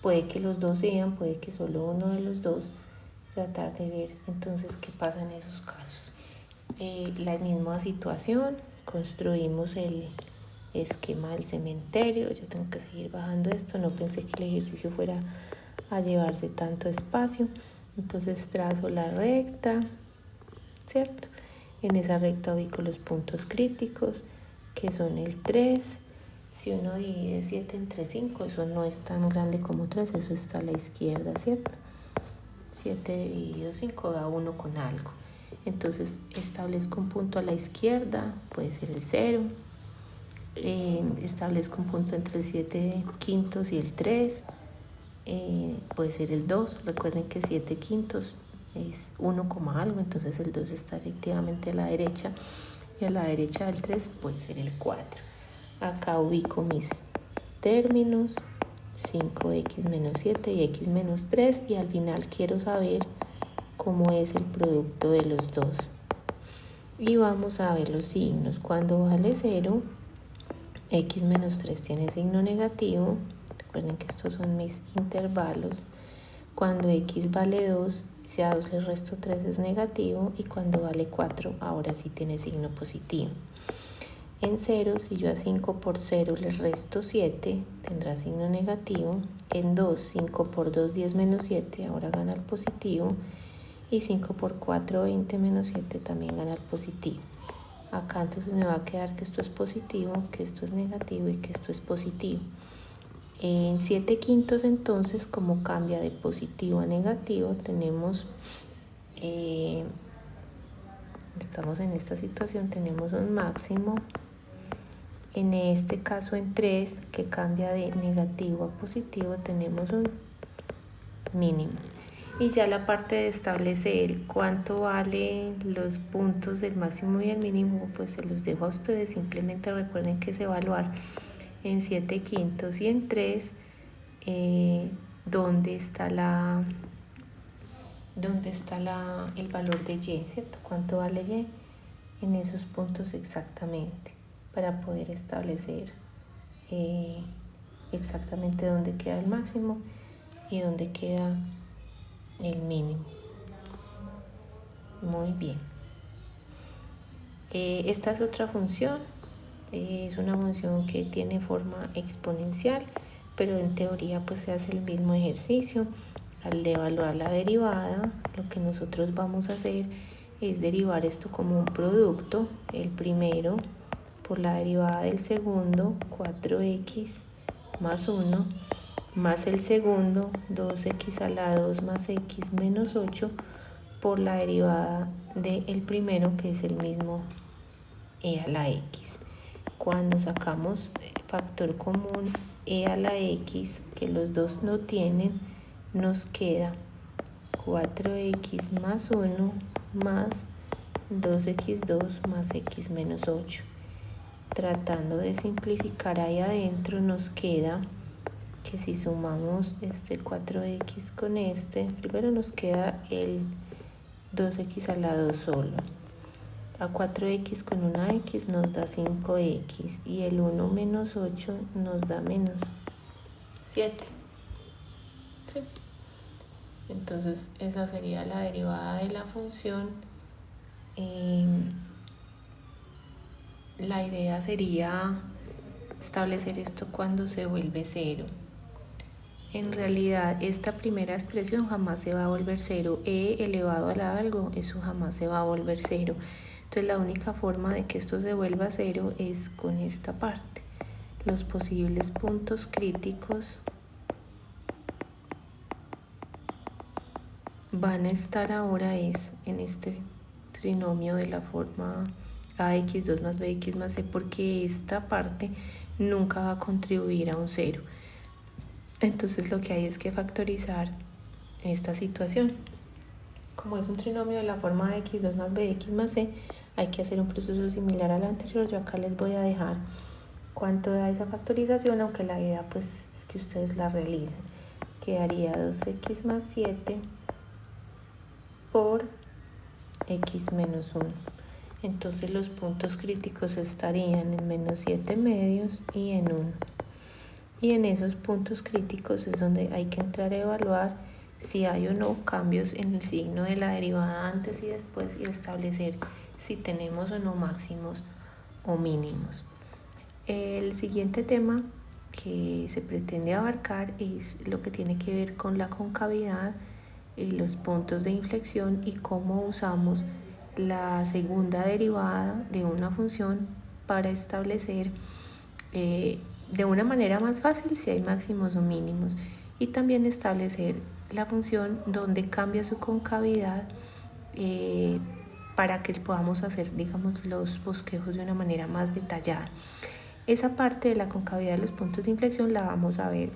Puede que los dos sean, puede que solo uno de los dos. Tratar de ver entonces qué pasa en esos casos. La misma situación, construimos el esquema del cementerio. Yo tengo que seguir bajando esto, no pensé que el ejercicio fuera a llevarse tanto espacio. Entonces trazo la recta, ¿cierto? En esa recta ubico los puntos críticos, que son el 3. Si uno divide 7 entre 5, eso no es tan grande como 3, eso está a la izquierda, ¿cierto? 7 dividido 5 da 1 con algo. Entonces establezco un punto a la izquierda, puede ser el 0. Establezco un punto entre el 7 quintos y el 3. Puede ser el 2. Recuerden que 7 quintos es 1, algo, entonces el 2 está efectivamente a la derecha. Y a la derecha del 3 puede ser el 4. Acá ubico mis términos. 5x menos 7 y x menos 3, y al final quiero saber cómo es el producto de los dos. Y vamos a ver los signos. Cuando vale 0, x menos 3 tiene signo negativo. Recuerden que estos son mis intervalos. Cuando x vale 2, si a 2 le resto 3 es negativo, y cuando vale 4, ahora sí tiene signo positivo. En 0, si yo a 5 por 0 le resto 7, tendrá signo negativo. En 2, 5 por 2, 10 menos 7, ahora gana el positivo. Y 5 por 4, 20 menos 7, también gana el positivo. Acá entonces me va a quedar que esto es positivo, que esto es negativo y que esto es positivo. En 7 quintos entonces, como cambia de positivo a negativo, tenemos... estamos en esta situación, tenemos un máximo. En este caso en 3, que cambia de negativo a positivo, tenemos un mínimo. Y ya la parte de establecer cuánto valen los puntos del máximo y el mínimo, pues se los dejo a ustedes. Simplemente recuerden que es evaluar en 7 quintos y en 3 dónde está el valor de y, ¿cierto? ¿Cuánto vale y? En esos puntos exactamente, para poder establecer exactamente dónde queda el máximo y dónde queda el mínimo. Muy bien. Esta es otra función. Es una función que tiene forma exponencial, pero en teoría pues se hace el mismo ejercicio. Al evaluar la derivada, lo que nosotros vamos a hacer es derivar esto como un producto. El primero por la derivada del segundo, 4x más 1, más el segundo, 2x a la 2 más x menos 8, por la derivada del primero, que es el mismo e a la x. Cuando sacamos factor común e a la x, que los dos no tienen, nos queda 4x más 1 más 2x2 más x menos 8. Tratando de simplificar ahí adentro, nos queda que si sumamos este 4x con este, primero nos queda el 2x a la 2 solo. A 4x con una x nos da 5x y el 1 menos 8 nos da menos 7. ¿Sí? Entonces esa sería la derivada de la función la idea sería establecer esto cuando se vuelve cero. En realidad esta primera expresión jamás se va a volver cero. E elevado a la algo, eso jamás se va a volver cero. Entonces la única forma de que esto se vuelva cero es con esta parte. Los posibles puntos críticos van a estar ahora en este trinomio de la forma ax2 más bx más c, porque esta parte nunca va a contribuir a un cero. Entonces lo que hay es que factorizar esta situación. Como es un trinomio de la forma de x2 más bx más c, hay que hacer un proceso similar al anterior. Yo acá les voy a dejar cuánto da esa factorización, aunque la idea pues es que ustedes la realicen. Quedaría 2x más 7 por x menos 1. Entonces los puntos críticos estarían en menos 7 medios y en 1. Y en esos puntos críticos es donde hay que entrar a evaluar si hay o no cambios en el signo de la derivada antes y después, y establecer si tenemos o no máximos o mínimos. El siguiente tema que se pretende abarcar es lo que tiene que ver con la concavidad, los puntos de inflexión y cómo usamos la segunda derivada de una función para establecer de una manera más fácil si hay máximos o mínimos, y también establecer la función donde cambia su concavidad para que podamos hacer, digamos, los bosquejos de una manera más detallada. Esa parte de la concavidad de los puntos de inflexión la vamos a ver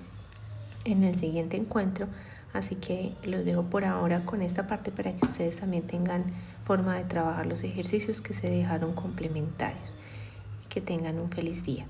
en el siguiente encuentro, así que los dejo por ahora con esta parte para que ustedes también tengan forma de trabajar los ejercicios que se dejaron complementarios y que tengan un feliz día.